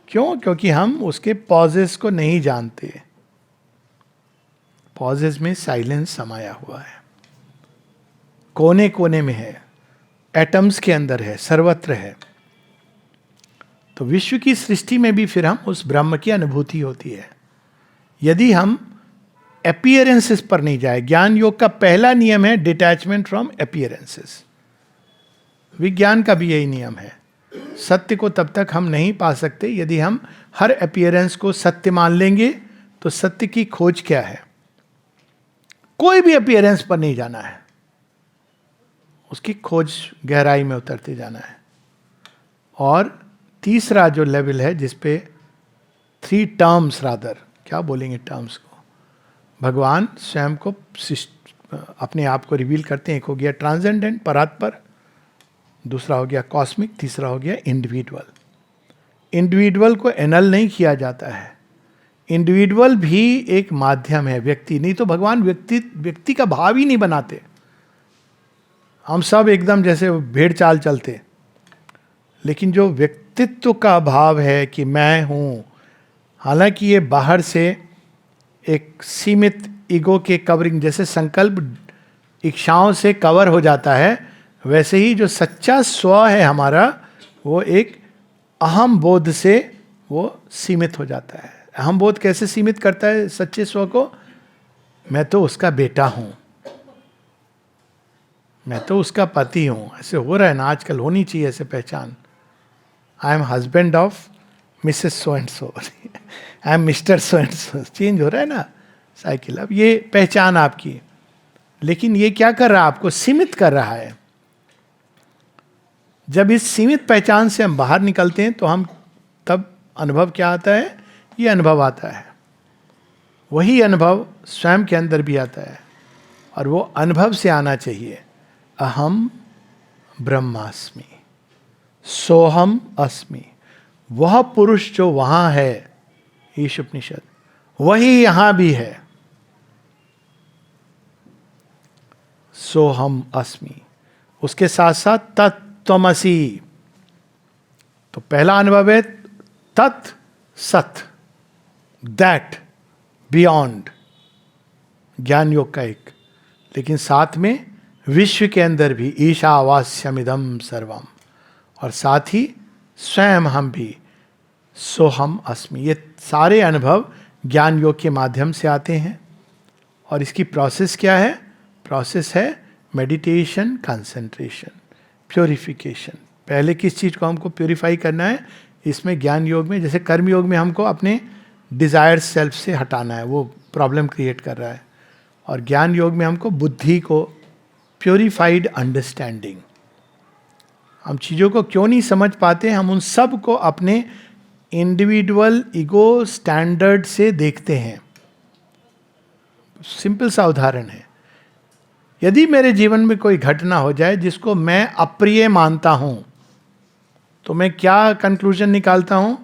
क्यों? क्योंकि हम उसके पॉजेस को नहीं जानते. पॉजेस में साइलेंस समाया हुआ है, कोने कोने में है, एटम्स के अंदर है, सर्वत्र है. तो विश्व की सृष्टि में भी फिर हम उस ब्रह्म की अनुभूति होती है. यदि हम अपीयरेंसेस पर नहीं जाए. ज्ञान योग का पहला नियम है डिटैचमेंट फ्रॉम अपीयरेंसेस. विज्ञान का भी यही नियम है. सत्य को तब तक हम नहीं पा सकते यदि हम हर अपीयरेंस को सत्य मान लेंगे. तो सत्य की खोज क्या है? कोई भी अपीयरेंस पर नहीं जाना है, उसकी खोज गहराई में उतरते जाना है. और तीसरा जो लेवल है जिसपे 3 टर्म्स, रादर क्या बोलेंगे टर्म्स को, भगवान स्वयं को अपने आप को रिवील करते हैं. एक हो गया ट्रांसेंडेंट, परात्पर. दूसरा हो गया कॉस्मिक. तीसरा हो गया इंडिविजुअल. इंडिविजुअल को एनल नहीं किया जाता है. इंडिविजुअल भी एक माध्यम है, व्यक्ति नहीं. तो भगवान व्यक्ति का भाव ही नहीं बनाते. हम सब एकदम जैसे भेड़ चाल चलते. लेकिन जो व्यक्तित्व का भाव है कि मैं हूं, हालांकि ये बाहर से एक सीमित ईगो के कवरिंग, जैसे संकल्प इच्छाओं से कवर हो जाता है, वैसे ही जो सच्चा स्व है हमारा, वो एक अहम बोध से वो सीमित हो जाता है. अहम बोध कैसे सीमित करता है सच्चे स्व को? मैं तो उसका बेटा हूं, मैं तो उसका पति हूं. ऐसे हो रहा है ना आजकल, होनी चाहिए ऐसे पहचान. I am husband of Mrs so and so, I am mister so and so. Change हो रहा है ना साइकिल. अब ये पहचान आपकी, लेकिन ये क्या कर रहा है? आपको सीमित कर रहा है. जब इस सीमित पहचान से हम बाहर निकलते हैं तो हम तब अनुभव क्या आता है? ये अनुभव आता है. वही अनुभव स्वयं के अंदर भी आता है, और वो अनुभव से आना चाहिए. अहम ब्रह्मास्मि, सोहम अस्मि. वह पुरुष जो वहां है, ईश उपनिषद, वही यहां भी है. सोहम अस्मि. उसके साथ साथ तत्त्वमसि. तो पहला अनुभव है तत् सत, दैट, बियॉन्ड, ज्ञान योग का एक. लेकिन साथ में विश्व के अंदर भी ईशावास्यमिदम सर्वम, और साथ ही स्वयं हम भी सोहम अस्मि. ये सारे अनुभव ज्ञान योग के माध्यम से आते हैं. और इसकी प्रोसेस क्या है? प्रोसेस है मेडिटेशन, कंसंट्रेशन, प्योरिफिकेशन. पहले किस चीज को हमको प्योरीफाई करना है? इसमें ज्ञान योग में, जैसे कर्म योग में हमको अपने डिजायर सेल्फ से हटाना है, वो प्रॉब्लम क्रिएट कर रहा है. और ज्ञान योग में हमको बुद्धि को, प्योरीफाइड अंडरस्टैंडिंग. हम चीज़ों को क्यों नहीं समझ पाते? हम उन सब को अपने इंडिविजुअल ईगो स्टैंडर्ड से देखते हैं. सिंपल सा उदाहरण है, यदि मेरे जीवन में कोई घटना हो जाए जिसको मैं अप्रिय मानता हूं, तो मैं क्या कंक्लूजन निकालता हूं?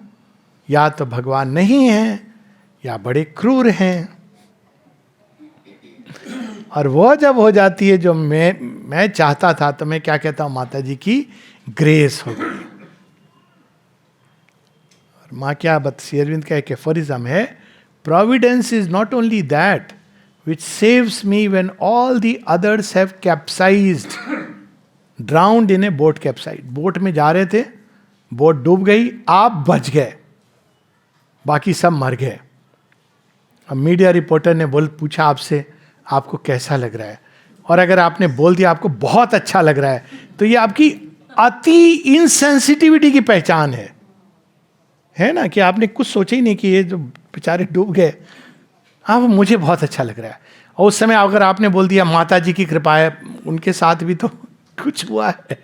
या तो भगवान नहीं है, या बड़े क्रूर हैं. और वो जब हो जाती है जो मैं चाहता था, तो मैं क्या कहता हूं? माता जी की ग्रेस हो गई. और माँ क्या श्री अरविंद का एक एफोरिज्म है, Providence is not only that which saves me when all the others have capsized, drowned in a boat capsized. Boat में जा रहे थे, बोट डूब गई, आप बच गए, बाकी सब मर गए. अब मीडिया रिपोर्टर ने पूछा आपसे, आपको कैसा लग रहा है? और अगर आपने बोल दिया आपको बहुत अच्छा लग रहा है, तो ये आपकी अति इनसेंसिटिविटी की पहचान है ना, कि आपने कुछ सोचा ही नहीं कि ये जो बेचारे डूब गए, हाँ मुझे बहुत अच्छा लग रहा है. और उस समय अगर आपने बोल दिया माता जी की कृपा है, उनके साथ भी तो कुछ हुआ है,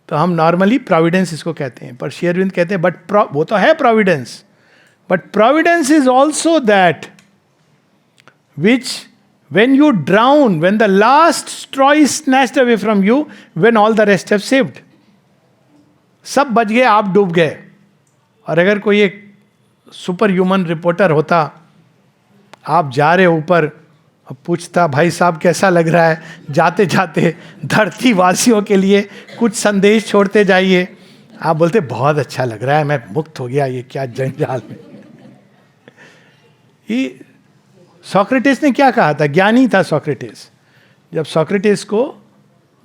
तो हम नॉर्मली प्रोविडेंस इसको कहते हैं. पर श्री अरविंद कहते हैं बट वो तो है Providence, but Providence is also that which when you drown, when the last straw is snatched away from you, when all the rest have saved. सब बच गए, आप डूब गए। और अगर कोई एक सुपर ह्यूमन रिपोर्टर होता, आप जा रहे ऊपर, अब पूछता भाई साहब कैसा लग रहा है, जाते जाते धरती वासियों के लिए कुछ संदेश छोड़ते जाइए, आप बोलते बहुत अच्छा लग रहा है, मैं मुक्त हो गया ये क्या जंजाल में। ये सोक्रेटिस ने क्या कहा था, ज्ञानी था सोक्रेटिस। जब सोक्रेटिस को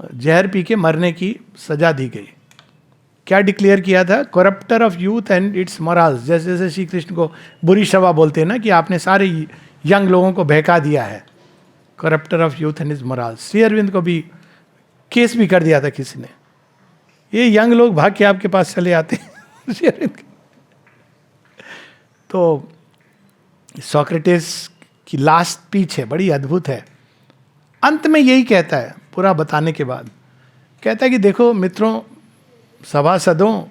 जहर पी के मरने की सजा दी गई, क्या डिक्लेयर किया था, करप्टर of youth and its morals. जैसे जैसे श्री कृष्ण को बुरी शवा बोलते हैं ना, कि आपने सारे यंग लोगों को बहका दिया है, corrupter of youth and its morals. Shri Aurobindo को भी केस भी कर दिया था किसी ने, ये यंग लोग भाग के आपके पास चले आते हैं श्री अरविंद। तो सोक्रेटिस की लास्ट स्पीच है, बड़ी अद्भुत है। अंत में यही कहता है, पूरा बताने के बाद कहता है कि देखो मित्रों, सभासदों,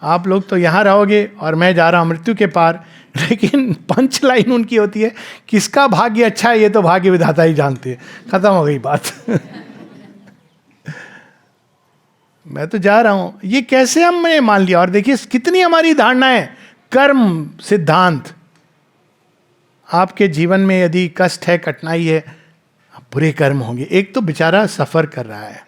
आप लोग तो यहाँ रहोगे और मैं जा रहा हूँ मृत्यु के पार। लेकिन पंच लाइन उनकी होती है, किसका भाग्य अच्छा है ये तो भाग्य विधाता ही जानते हैं। खत्म हो गई बात। मैं तो जा रहा हूँ, ये कैसे हमने मान लिया। और देखिए कितनी हमारी धारणाएं, कर्म सिद्धांत। आपके जीवन में यदि कष्ट है, कठिनाई है, बुरे कर्म होंगे। एक तो बेचारा सफर कर रहा है,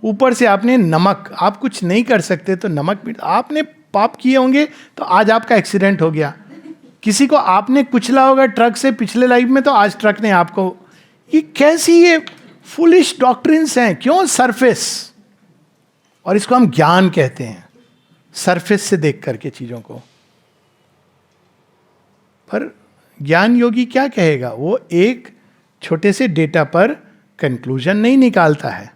ऊपर से आपने नमक, आप कुछ नहीं कर सकते तो नमक भी, आपने पाप किए होंगे तो आज आपका एक्सीडेंट हो गया। किसी को आपने कुचला होगा ट्रक से पिछले लाइफ में, तो आज ट्रक ने आपको, ये कैसी ये फुलिश डॉक्ट्रिन्स हैं। क्यों? सरफेस। और इसको हम ज्ञान कहते हैं, सरफेस से देख करके चीजों को। पर ज्ञान योगी क्या कहेगा, वो एक छोटे से डेटा पर कंक्लूजन नहीं निकालता है।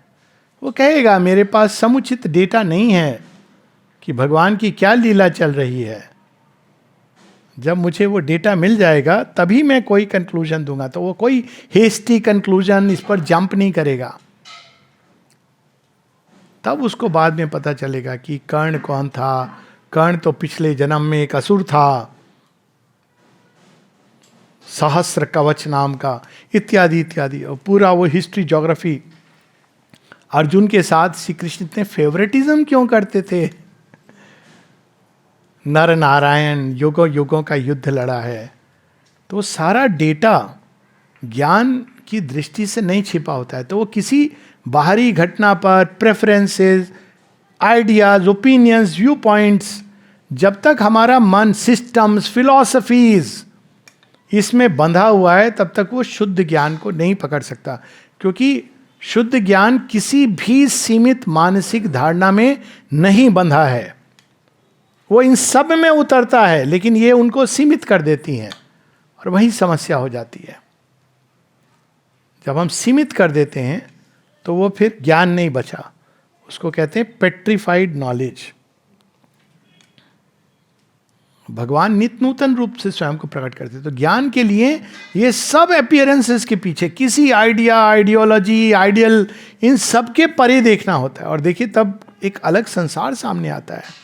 वो कहेगा मेरे पास समुचित डेटा नहीं है कि भगवान की क्या लीला चल रही है। जब मुझे वो डेटा मिल जाएगा तभी मैं कोई कंक्लूजन दूंगा। तो वो कोई हेस्टी कंक्लूजन इस पर जंप नहीं करेगा। तब उसको बाद में पता चलेगा कि कर्ण कौन था। कर्ण तो पिछले जन्म में एक असुर था, सहस्र कवच नाम का, इत्यादि इत्यादि। और पूरा वो हिस्ट्री ज्योग्राफी। अर्जुन के साथ श्री कृष्ण इतने फेवरेटिज्म क्यों करते थे? नर नारायण युगों युगों का युद्ध लड़ा है। तो सारा डेटा ज्ञान की दृष्टि से नहीं छिपा होता है। तो वो किसी बाहरी घटना पर preferences, ideas, opinions, view points, जब तक हमारा मन सिस्टम्स, फिलॉसफीज इसमें बंधा हुआ है तब तक वो शुद्ध ज्ञान को नहीं पकड़ सकता। क्योंकि शुद्ध ज्ञान किसी भी सीमित मानसिक धारणा में नहीं बंधा है। वो इन सब में उतरता है, लेकिन ये उनको सीमित कर देती हैं और वही समस्या हो जाती है। जब हम सीमित कर देते हैं तो वो फिर ज्ञान नहीं बचा, उसको कहते हैं पेट्रीफाइड नॉलेज। भगवान नित्य नूतन रूप से स्वयं को प्रकट करते। तो ज्ञान के लिए ये सब अपीयरेंसेस के पीछे किसी आइडिया, आइडियोलॉजी, आइडियल, इन सब के परे देखना होता है। और देखिए तब एक अलग संसार सामने आता है।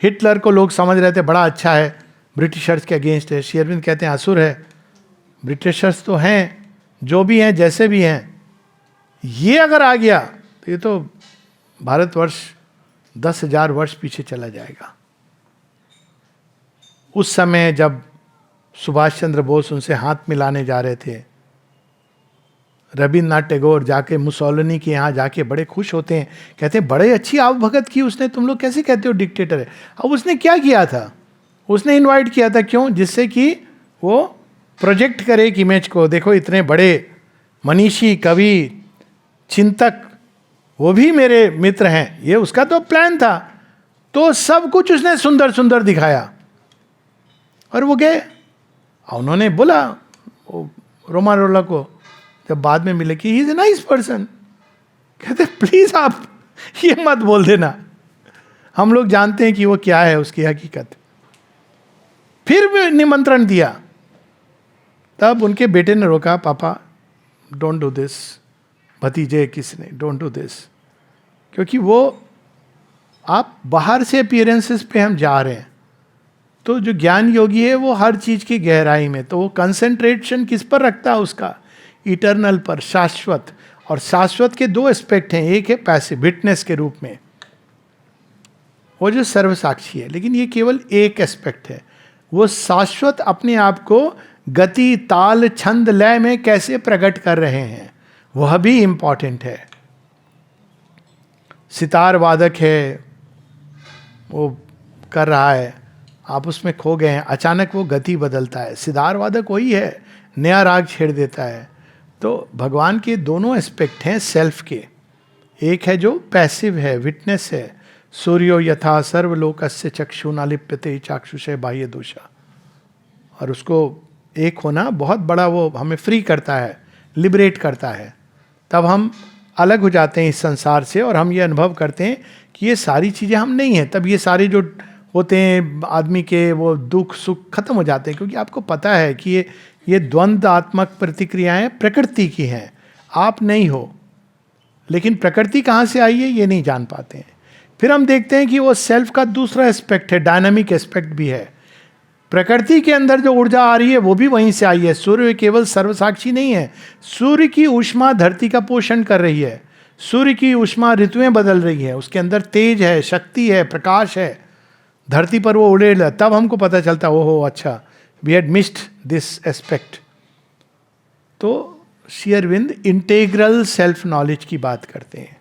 हिटलर को लोग समझ रहे थे बड़ा अच्छा है, ब्रिटिशर्स के अगेंस्ट है। श्री अरविंद कहते हैं असुर है। ब्रिटिशर्स तो हैं, जो भी हैं, जैसे भी हैं, ये अगर आ गया तो ये तो भारतवर्ष 10,000 वर्ष पीछे चला जाएगा। उस समय जब सुभाष चंद्र बोस उनसे हाथ मिलाने जा रहे थे, रविन्द्रनाथ टैगोर जाके मुसोलिनी के यहाँ जाके बड़े खुश होते हैं, कहते हैं बड़े अच्छी आवभगत की उसने, तुम लोग कैसे कहते हो डिक्टेटर है। अब उसने क्या किया था? उसने इनवाइट किया था, क्यों? जिससे कि वो प्रोजेक्ट करे एक इमेज को, देखो इतने बड़े मनीषी, कवि, चिंतक, वो भी मेरे मित्र हैं। ये उसका तो प्लान था। तो सब कुछ उसने सुंदर सुंदर दिखाया और वो गए। उन्होंने बोला रोमारोला को, जब बाद में मिले, कि he is a nice person. कहते प्लीज आप ये मत बोल देना, हम लोग जानते हैं कि वो क्या है उसकी हकीकत। फिर भी निमंत्रण दिया। तब उनके बेटे ने रोका, पापा डोंट डू दिस। भतीजे किसने, डोंट डू दिस। क्योंकि वो आप बाहर से अपीयरेंसेस पे हम जा रहे हैं। तो जो ज्ञान योगी है वो हर चीज की गहराई में, तो वो कंसंट्रेशन किस पर रखता है? उसका इटर्नल पर, शाश्वत। और शाश्वत के दो एस्पेक्ट हैं। एक है पैसिव, विटनेस के रूप में, वो जो सर्वसाक्षी है। लेकिन ये केवल एक एस्पेक्ट है। वो शाश्वत अपने आप को गति, ताल, छंद, लय में कैसे प्रकट कर रहे हैं, वह भी इंपॉर्टेंट है। सितार वादक है, वो कर रहा है, आप उसमें खो गए हैं, अचानक वो गति बदलता है, सितार वादक वही है, नया राग छेड़ देता है। तो भगवान के दोनों एस्पेक्ट हैं सेल्फ के। एक है जो पैसिव है, विटनेस है, सूर्यो यथा सर्वलोकस्य चक्षुना लिप्यते चाक्षुषे बाह्य दोषा, और उसको एक होना बहुत बड़ा, वो हमें फ्री करता है, लिबरेट करता है। तब हम अलग हो जाते हैं इस संसार से और हम ये अनुभव करते हैं कि ये सारी चीज़ें हम नहीं हैं। तब ये सारे जो होते हैं आदमी के, वो दुख सुख खत्म हो जाते हैं, क्योंकि आपको पता है कि ये द्वंद्वात्मक प्रतिक्रियाएं प्रकृति की हैं, आप नहीं हो। लेकिन प्रकृति कहाँ से आई है ये नहीं जान पाते हैं। फिर हम देखते हैं कि वो सेल्फ का दूसरा एस्पेक्ट है, डायनामिक एस्पेक्ट भी है। प्रकृति के अंदर जो ऊर्जा आ रही है वो भी वहीं से आई है। सूर्य केवल सर्वसाक्षी नहीं है, सूर्य की ऊष्मा धरती का पोषण कर रही है, सूर्य की ऊष्मा ऋतुएं बदल रही है, उसके अंदर तेज है, शक्ति है, प्रकाश है, धरती पर वो उड़े। तब हमको पता चलता ओहो अच्छा, we had missed this aspect. तो Shri Aurobindo integral self knowledge की बात करते हैं,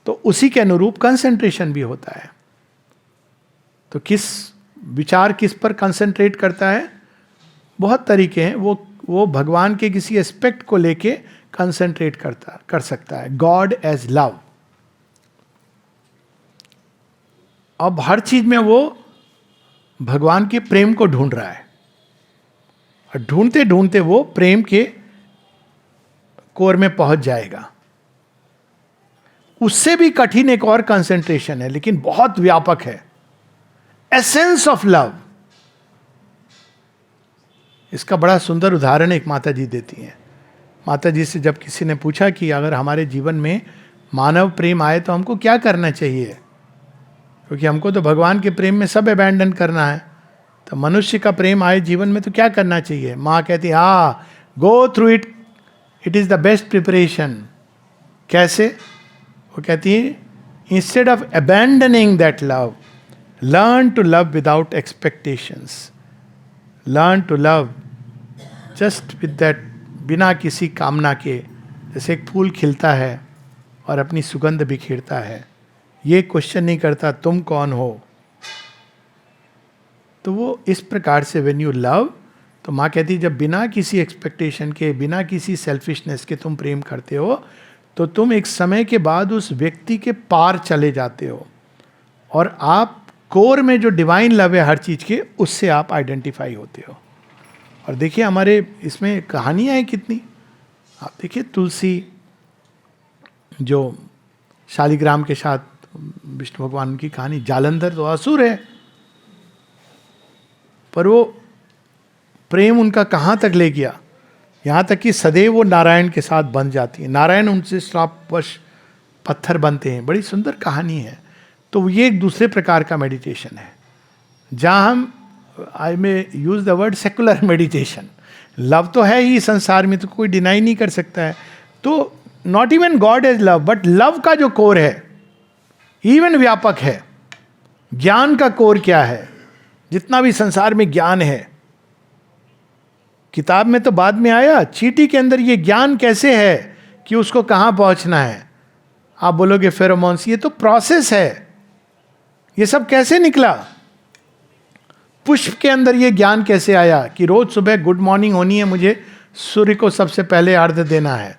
तो उसी के अनुरूप कंसंट्रेशन भी होता है। तो किस विचार किस पर कंसंट्रेट करता है, बहुत तरीके हैं। वो भगवान के किसी एस्पेक्ट को लेके कंसंट्रेट कर सकता है। गॉड एज लव, अब हर चीज में वो भगवान के प्रेम को ढूंढ रहा है, और ढूंढते ढूंढते वो प्रेम के कोर में पहुंच जाएगा। उससे भी कठिन एक और कंसंट्रेशन है, लेकिन बहुत व्यापक है, एसेंस ऑफ लव। इसका बड़ा सुंदर उदाहरण एक माता जी देती हैं। माता जी से जब किसी ने पूछा कि अगर हमारे जीवन में मानव प्रेम आए तो हमको क्या करना चाहिए, क्योंकि हमको तो भगवान के प्रेम में सब अबैंडन करना है, तो मनुष्य का प्रेम आए जीवन में तो क्या करना चाहिए। माँ कहती है go through it, it is the best preparation. कैसे? वो कहती है instead of abandoning that love, learn to love without expectations, learn to love just with that, बिना किसी कामना के। जैसे एक फूल खिलता है और अपनी सुगंध बिखेरता है, ये क्वेश्चन नहीं करता तुम कौन हो। तो वो इस प्रकार से व्हेन यू लव, तो माँ कहती जब बिना किसी एक्सपेक्टेशन के, बिना किसी सेल्फिशनेस के तुम प्रेम करते हो, तो तुम एक समय के बाद उस व्यक्ति के पार चले जाते हो, और आप कोर में जो डिवाइन लव है हर चीज के, उससे आप आइडेंटिफाई होते हो। और देखिए हमारे इसमें कहानियां हैं कितनी। आप देखिए तुलसी जो शालिग्राम के साथ विष्णु भगवान की कहानी, जालंधर तो असुर है, पर वो प्रेम उनका कहाँ तक ले गया, यहाँ तक कि सदैव वो नारायण के साथ बन जाती है, नारायण उनसे श्रापवश पत्थर बनते हैं। बड़ी सुंदर कहानी है। तो ये एक दूसरे प्रकार का मेडिटेशन है, जहाँ हम, I may use the word secular meditation. Love तो है ही संसार में, तो कोई डिनाई नहीं कर सकता है। तो not even God as love, but love का जो कोर है इवन व्यापक है। ज्ञान का कोर क्या है, जितना भी संसार में ज्ञान है, किताब में तो बाद में आया, चींटी के अंदर ये ज्ञान कैसे है कि उसको कहाँ पहुंचना है। आप बोलोगे फेरोमोन्स, ये तो प्रोसेस है, ये सब कैसे निकला। पुष्प के अंदर ये ज्ञान कैसे आया कि रोज सुबह गुड मॉर्निंग होनी है, मुझे सूर्य को सबसे पहले अर्घ्य देना है,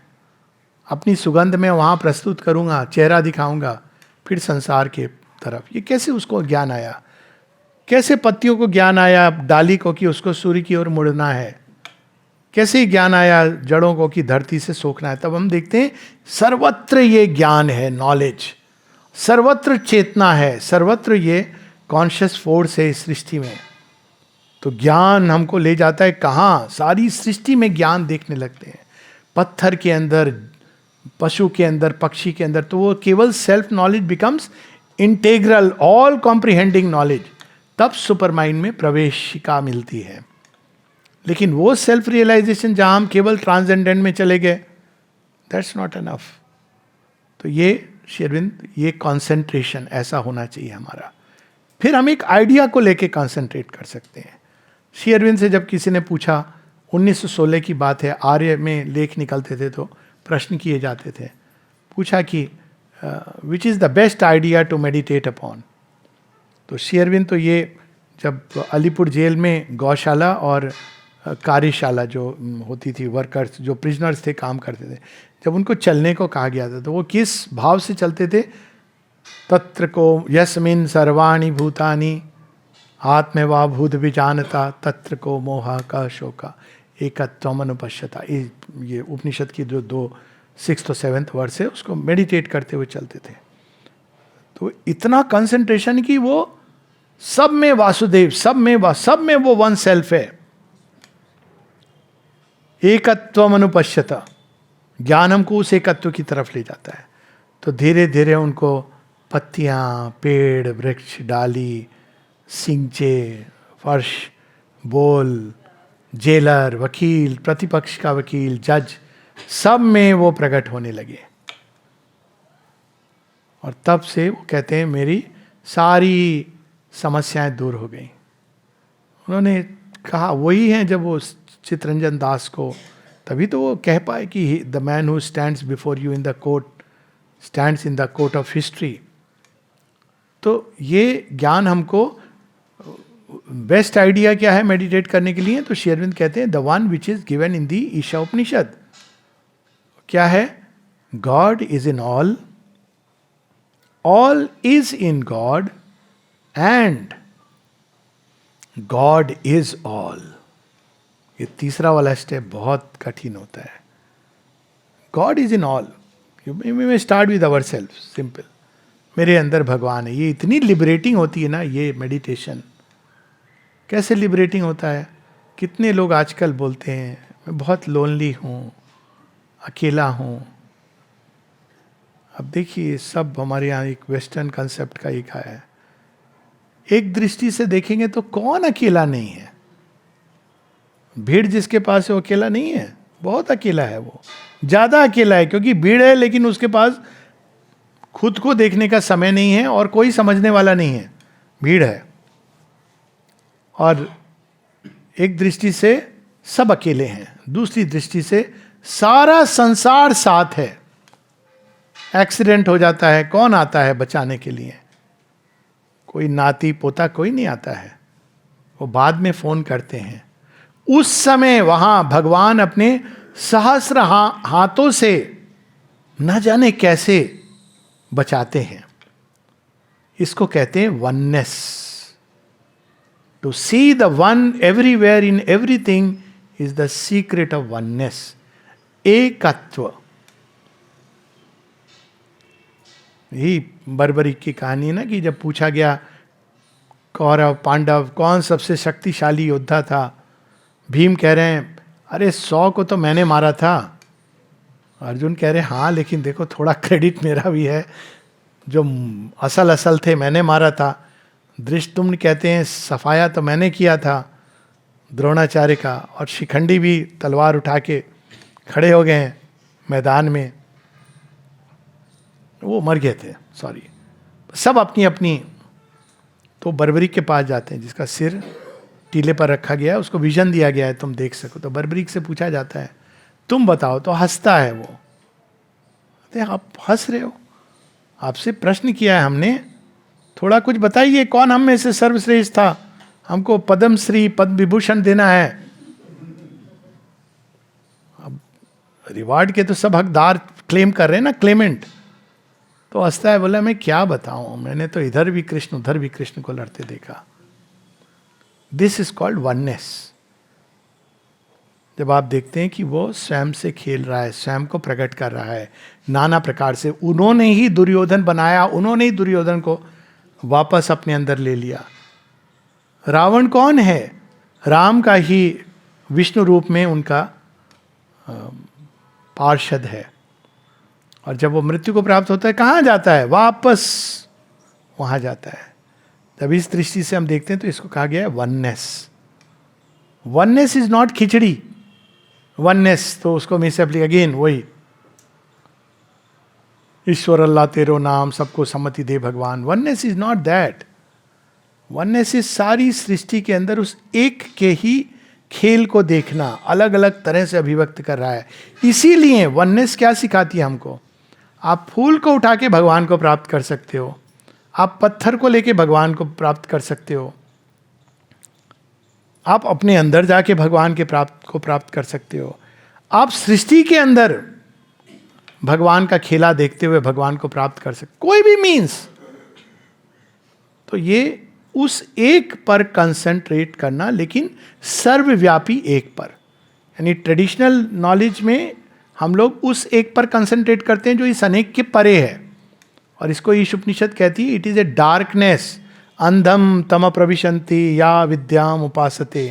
अपनी सुगंध में वहाँ प्रस्तुत करूँगा, चेहरा दिखाऊंगा, फिर संसार के तरफ। ये कैसे उसको ज्ञान आया, कैसे पत्तियों को ज्ञान आया डाली को कि उसको सूर्य की ओर मुड़ना है, कैसे ज्ञान आया जड़ों को कि धरती से सोखना है। तब हम देखते हैं सर्वत्र ये ज्ञान है, नॉलेज, सर्वत्र चेतना है, सर्वत्र ये कॉन्शियस फोर्स है इस सृष्टि में। तो ज्ञान हमको ले जाता है कहाँ, सारी सृष्टि में ज्ञान देखने लगते हैं, पत्थर के अंदर, पशु के अंदर, पक्षी के अंदर। तो वो केवल self knowledge becomes integral, all comprehending knowledge. तब सुपर माइंड में प्रवेशिका मिलती है। लेकिन वो सेल्फ रियलाइजेशन जहां हम केवल ट्रांसेंडेंट में चले गए, दैट्स नॉट एनफ। तो ये श्री अरविंद ये कंसंट्रेशन ऐसा होना चाहिए हमारा, फिर हम एक आइडिया को लेके कंसंट्रेट कर सकते हैं। श्री अरविंद से जब किसी ने पूछा, 1916 की बात है, आर्य में लेख निकलते थे तो प्रश्न किए जाते थे, पूछा कि which is the best idea to meditate upon. तो श्री अरविंद तो ये जब अलीपुर जेल में गौशाला और कार्यशाला जो होती थी, वर्कर्स जो प्रिजनर्स थे काम करते थे, जब उनको चलने को कहा गया था तो वो किस भाव से चलते थे? तत्र को यस्मिन सर्वाणि भूतानि आत्मेवा भूत विजानता तत्र को मोहा का शोका एकत्वम अनुपश्यता। ये उपनिषद की जो 2 6th और 7th वर्स है, उसको मेडिटेट करते हुए चलते थे। तो इतना कंसंट्रेशन कि वो सब में वासुदेव, सब में वो वन सेल्फ है। एकत्वम अनुपश्यता, ज्ञान हमको उस एकत्व की तरफ ले जाता है। तो धीरे धीरे उनको पत्तियां, पेड़, वृक्ष, डाली, सिंचे, फर्श, बोल, जेलर, वकील, प्रतिपक्ष का वकील, जज, सब में वो प्रकट होने लगे। और तब से वो कहते हैं मेरी सारी समस्याएं दूर हो गई। उन्होंने कहा वही हैं जब वो चित्तरंजन दास को, तभी तो वो कह पाए कि the man who stands before you in the court stands in the court of history. तो ये ज्ञान हमको, बेस्ट आइडिया क्या है मेडिटेट करने के लिए? तो श्री अरविंद कहते हैं the one which is given in the Isha Upanishad. क्या है? God is in all is in God and God is all. ये तीसरा वाला स्टेप बहुत कठिन होता है। God is in all, you may start with our self, simple, मेरे अंदर भगवान है। ये इतनी लिबरेटिंग होती है ना ये मेडिटेशन। कैसे लिबरेटिंग होता है? कितने लोग आजकल बोलते हैं मैं बहुत लोनली हूँ, अकेला हूँ। अब देखिए सब हमारे यहाँ एक वेस्टर्न कंसेप्ट का एक है। एक दृष्टि से देखेंगे तो कौन अकेला नहीं है? भीड़ जिसके पास है वो अकेला नहीं है, बहुत अकेला है, वो ज्यादा अकेला है क्योंकि भीड़ है लेकिन उसके पास खुद को देखने का समय नहीं है और कोई समझने वाला नहीं है, भीड़ है। और एक दृष्टि से सब अकेले हैं, दूसरी दृष्टि से सारा संसार साथ है। एक्सीडेंट हो जाता है, कौन आता है बचाने के लिए? कोई नाती पोता कोई नहीं आता है, वो बाद में फोन करते हैं। उस समय वहां भगवान अपने सहस्र हाथों से न जाने कैसे बचाते हैं। इसको कहते हैं oneness. To see the one everywhere in everything is the secret of oneness, एकत्व। यही बर्बरी की कहानी है ना कि जब पूछा गया कौरव पांडव कौन सबसे शक्तिशाली योद्धा था, भीम कह रहे हैं अरे 100 को तो मैंने मारा था। अर्जुन कह रहे हाँ लेकिन देखो थोड़ा क्रेडिट मेरा भी है, जो असल थे मैंने मारा था। धृष्टुम्न कहते हैं सफाया तो मैंने किया था द्रोणाचार्य का, और शिखंडी भी तलवार उठा के खड़े हो गए हैं मैदान में, वो मर गए थे, सॉरी, सब अपनी अपनी। तो बर्बरीक के पास जाते हैं जिसका सिर टीले पर रखा गया है, उसको विजन दिया गया है तुम देख सको। तो बर्बरीक से पूछा जाता है तुम बताओ, तो हंसता है वो। आप हंस रहे हो, आपसे प्रश्न किया है हमने, थोड़ा कुछ बताइए कौन हम में से सर्वश्रेष्ठ था, हमको पद्म श्री पद्म विभूषण देना है। अब रिवार्ड के तो सब हकदार क्लेम कर रहे हैं ना, क्लेमेंट। तो हंसता है, बोला मैं क्या बताऊं, मैंने तो इधर भी कृष्ण उधर भी कृष्ण को लड़ते देखा। This is called oneness. जब आप देखते हैं कि वो स्वयं से खेल रहा है, स्वयं को प्रकट कर रहा है नाना प्रकार से। उन्होंने ही दुर्योधन बनाया, उन्होंने ही दुर्योधन को वापस अपने अंदर ले लिया। रावण कौन है? राम का ही विष्णु रूप में उनका पार्षद है। और जब वो मृत्यु को प्राप्त होता है कहाँ जाता है? वापस वहां जाता है। जब इस दृष्टि से हम देखते हैं तो इसको कहा गया है oneness. Oneness is not khichdi. Oneness तो उसको मिस अगेन वही ईश्वर अल्लाह तेरो नाम, सबको सम्मति दे भगवान। Oneness is not that. Oneness is सारी सृष्टि के अंदर उस एक के ही खेल को देखना, अलग अलग तरह से अभिव्यक्त कर रहा है। इसीलिए वननेस क्या सिखाती है हमको? आप फूल को उठा के भगवान को प्राप्त कर सकते हो, आप पत्थर को लेके भगवान को प्राप्त कर सकते हो, आप अपने अंदर जाके भगवान के प्राप्त कर सकते हो, आप सृष्टि के अंदर भगवान का खेला देखते हुए भगवान को प्राप्त कर सकते, कोई भी मीन्स। तो ये उस एक पर कंसंट्रेट करना, लेकिन सर्वव्यापी एक पर। यानी ट्रेडिशनल नॉलेज में हम लोग उस एक पर कंसंट्रेट करते हैं जो इस अनेक के परे है, और इसको ईश उपनिषद कहती है, इट इज ए डार्कनेस अंधम तम प्रविशंति या विद्याम उपासते,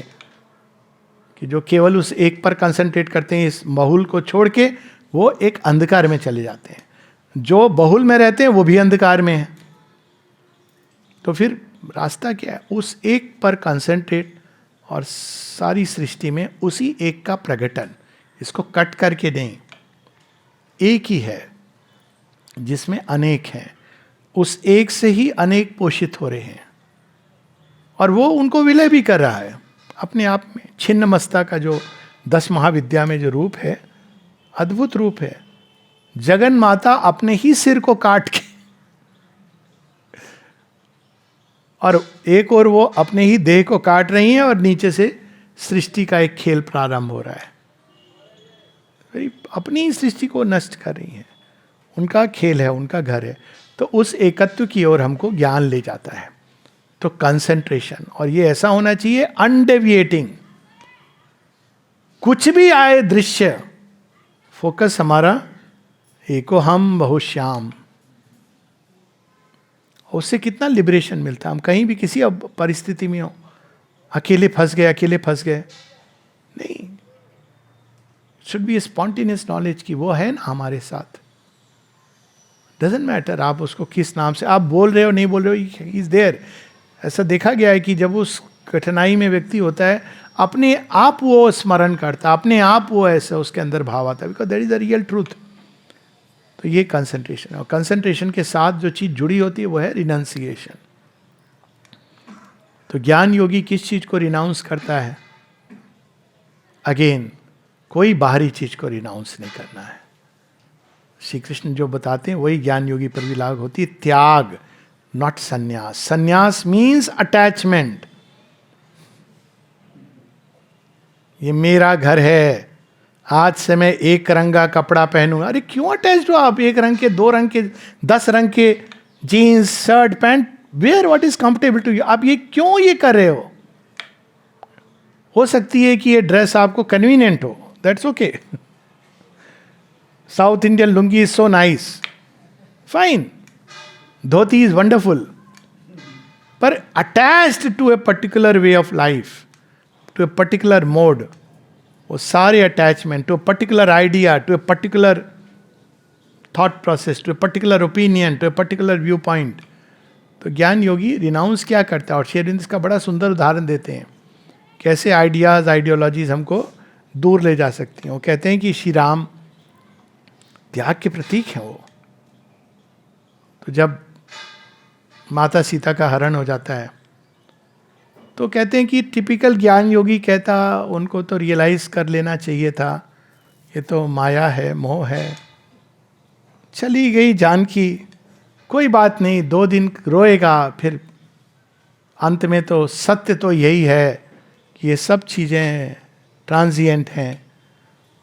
कि जो केवल उस एक पर कंसंट्रेट करते हैं, इस बहुल को छोड़ के वो एक अंधकार में चले जाते हैं। जो बहुल में रहते हैं वो भी अंधकार में है। तो फिर रास्ता क्या है? उस एक पर कंसंट्रेट, और सारी सृष्टि में उसी एक का प्रकटन। इसको कट करके नहीं, एक ही है जिसमें अनेक हैं, उस एक से ही अनेक पोषित हो रहे हैं, और वो उनको विलय भी कर रहा है अपने आप में। छिन्न मस्ता का जो 10 महाविद्या में जो रूप है, अद्भुत रूप है। जगन माता अपने ही सिर को काट के, और एक और वो अपने ही देह को काट रही हैं, और नीचे से सृष्टि का एक खेल प्रारंभ हो रहा है। अपनी ही सृष्टि को नष्ट कर रही हैं। उनका खेल है, उनका घर है। तो उस एकत्व की ओर हमको ज्ञान ले जाता है। तो कंसंट्रेशन, और ये ऐसा होना चाहिए अनडेविएटिंग। कुछ भी आए दृश्य, फोकस हमारा एको हम बहुश्याम। उससे कितना लिबरेशन मिलता है। हम कहीं भी किसी परिस्थिति में हो, अकेले फंस गए नहीं, शुड बी स्पॉन्टेनियस नॉलेज की वो है ना हमारे साथ। डजेंट मैटर आप उसको किस नाम से आप बोल रहे हो, नहीं बोल रहे हो, इज देयर। ऐसा देखा गया है कि जब उस कठिनाई में व्यक्ति होता है, अपने आप वो स्मरण करता, अपने आप वो ऐसा उसके अंदर भाव आता है, because that is the real truth. तो ये कंसंट्रेशन है, और कंसंट्रेशन के साथ जो चीज जुड़ी होती है वो है रिनाउंसिएशन। तो ज्ञान योगी किस चीज को रिनाउंस करता है? अगेन, कोई बाहरी चीज को रिनाउंस नहीं करना है। श्री कृष्ण जो बताते हैं वही ज्ञान योगी पर भी लागू होती है। त्याग, नॉट संन्यास। संन्यास मीन्स अटैचमेंट। ये मेरा घर है, आज से मैं एक रंग का कपड़ा पहनूंगा। अरे क्यों अटैच्ड हो आप? एक रंग के, 2 रंग के, 10 रंग के jeans, shirt, pant, wear what is comfortable to you. आप ये क्यों ये कर रहे हो सकती है कि ये ड्रेस आपको कन्वीनियंट हो, that's okay. South Indian lungi is so nice, fine, dhoti is wonderful, पर attached to a particular way of life, to a particular mode, वो सारे attachment to a particular idea, to a particular thought process, to a particular opinion, to a particular view point. तो ज्ञान योगी renounce क्या करता है? और श्री अरविंद इसका बड़ा सुंदर उदाहरण देते हैं, कैसे आइडियाज, आइडियोलॉजीज हमको दूर ले जा सकती हैं। वो कहते हैं कि श्री राम त्याग के प्रतीक हैं वो। तो जब माता सीता का हरण हो जाता है, तो कहते हैं कि टिपिकल ज्ञान योगी कहता, उनको तो रियलाइज कर लेना चाहिए था, ये तो माया है, मोह है। चली गई जानकी, कोई बात नहीं, 2 दिन रोएगा, फिर अंत में तो सत्य तो यही है कि ये सब चीज़ें ट्रांजिएंट हैं।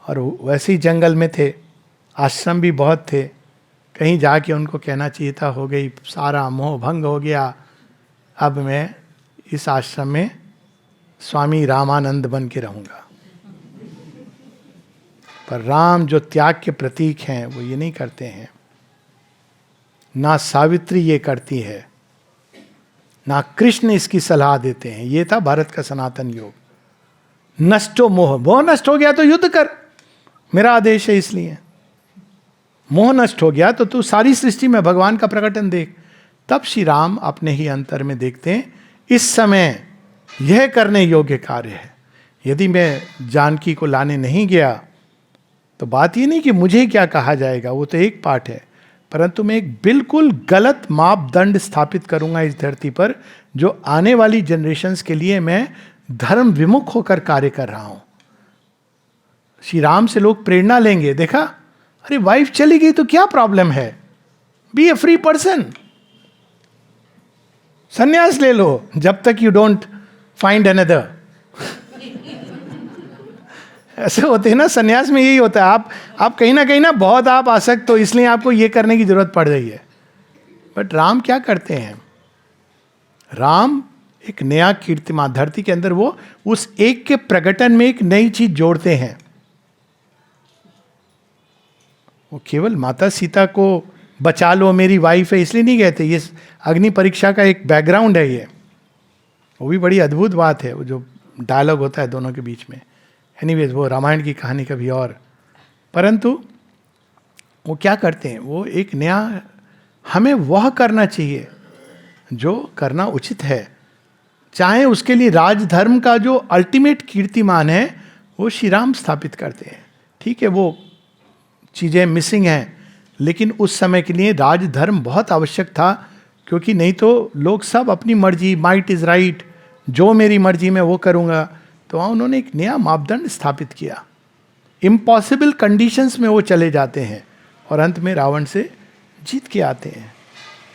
और वैसे ही जंगल में थे, आश्रम भी बहुत थे, कहीं जाके उनको कहना चाहिए था, हो गई, सारा मोह भंग हो गया, अब मैं इस आश्रम में स्वामी रामानंद बन के रहूँगा। पर राम जो त्याग के प्रतीक हैं वो ये नहीं करते हैं। ना सावित्री ये करती है, ना कृष्ण इसकी सलाह देते हैं। ये था भारत का सनातन योग। नष्टो मोह, मोह नष्ट हो गया तो युद्ध कर, मेरा आदेश है। इसलिए मोह नष्ट हो गया तो तू सारी सृष्टि में भगवान का प्रकटन देख। तब श्री राम अपने ही अंतर में देखते हैं, इस समय यह करने योग्य कार्य है। यदि मैं जानकी को लाने नहीं गया तो बात ये नहीं कि मुझे क्या कहा जाएगा, वो तो एक पार्ट है, परंतु मैं एक बिल्कुल गलत मापदंड स्थापित करूंगा इस धरती पर, जो आने वाली जनरेशन्स के लिए मैं धर्म विमुख होकर कार्य कर रहा हूं। श्री राम से लोग प्रेरणा लेंगे, देखा अरे वाइफ चली गई तो क्या प्रॉब्लम है, बी ए फ्री पर्सन, संन्यास ले लो जब तक यू डोंट फाइंड अनदर। ऐसे होते हैं ना, संन्यास में यही होता है, आप कहीं ना बहुत आप आसक्त हो, इसलिए आपको ये करने की जरूरत पड़ रही है। बट राम क्या करते हैं, राम एक नया कीर्तिमान धरती के अंदर, वो उस एक के प्रकटन में एक नई चीज जोड़ते हैं। वो केवल माता सीता को बचा लो मेरी वाइफ है इसलिए नहीं कहते, ये अग्नि परीक्षा का एक बैकग्राउंड है ये, वो भी बड़ी अद्भुत बात है, वो जो डायलॉग होता है दोनों के बीच में। एनीवेज वो रामायण की कहानी कभी और। परंतु वो क्या करते हैं, वो एक नया, हमें वह करना चाहिए जो करना उचित है, चाहे उसके लिए राजधर्म का जो अल्टीमेट कीर्तिमान है वो श्री राम स्थापित करते हैं। ठीक है, वो चीज़ें मिसिंग हैं, लेकिन उस समय के लिए राजधर्म बहुत आवश्यक था, क्योंकि नहीं तो लोग सब अपनी मर्जी, माइट इज राइट, जो मेरी मर्जी मैं वो करूँगा। तो वहाँ उन्होंने एक नया मापदंड स्थापित किया। इम्पॉसिबल कंडीशंस में वो चले जाते हैं और अंत में रावण से जीत के आते हैं।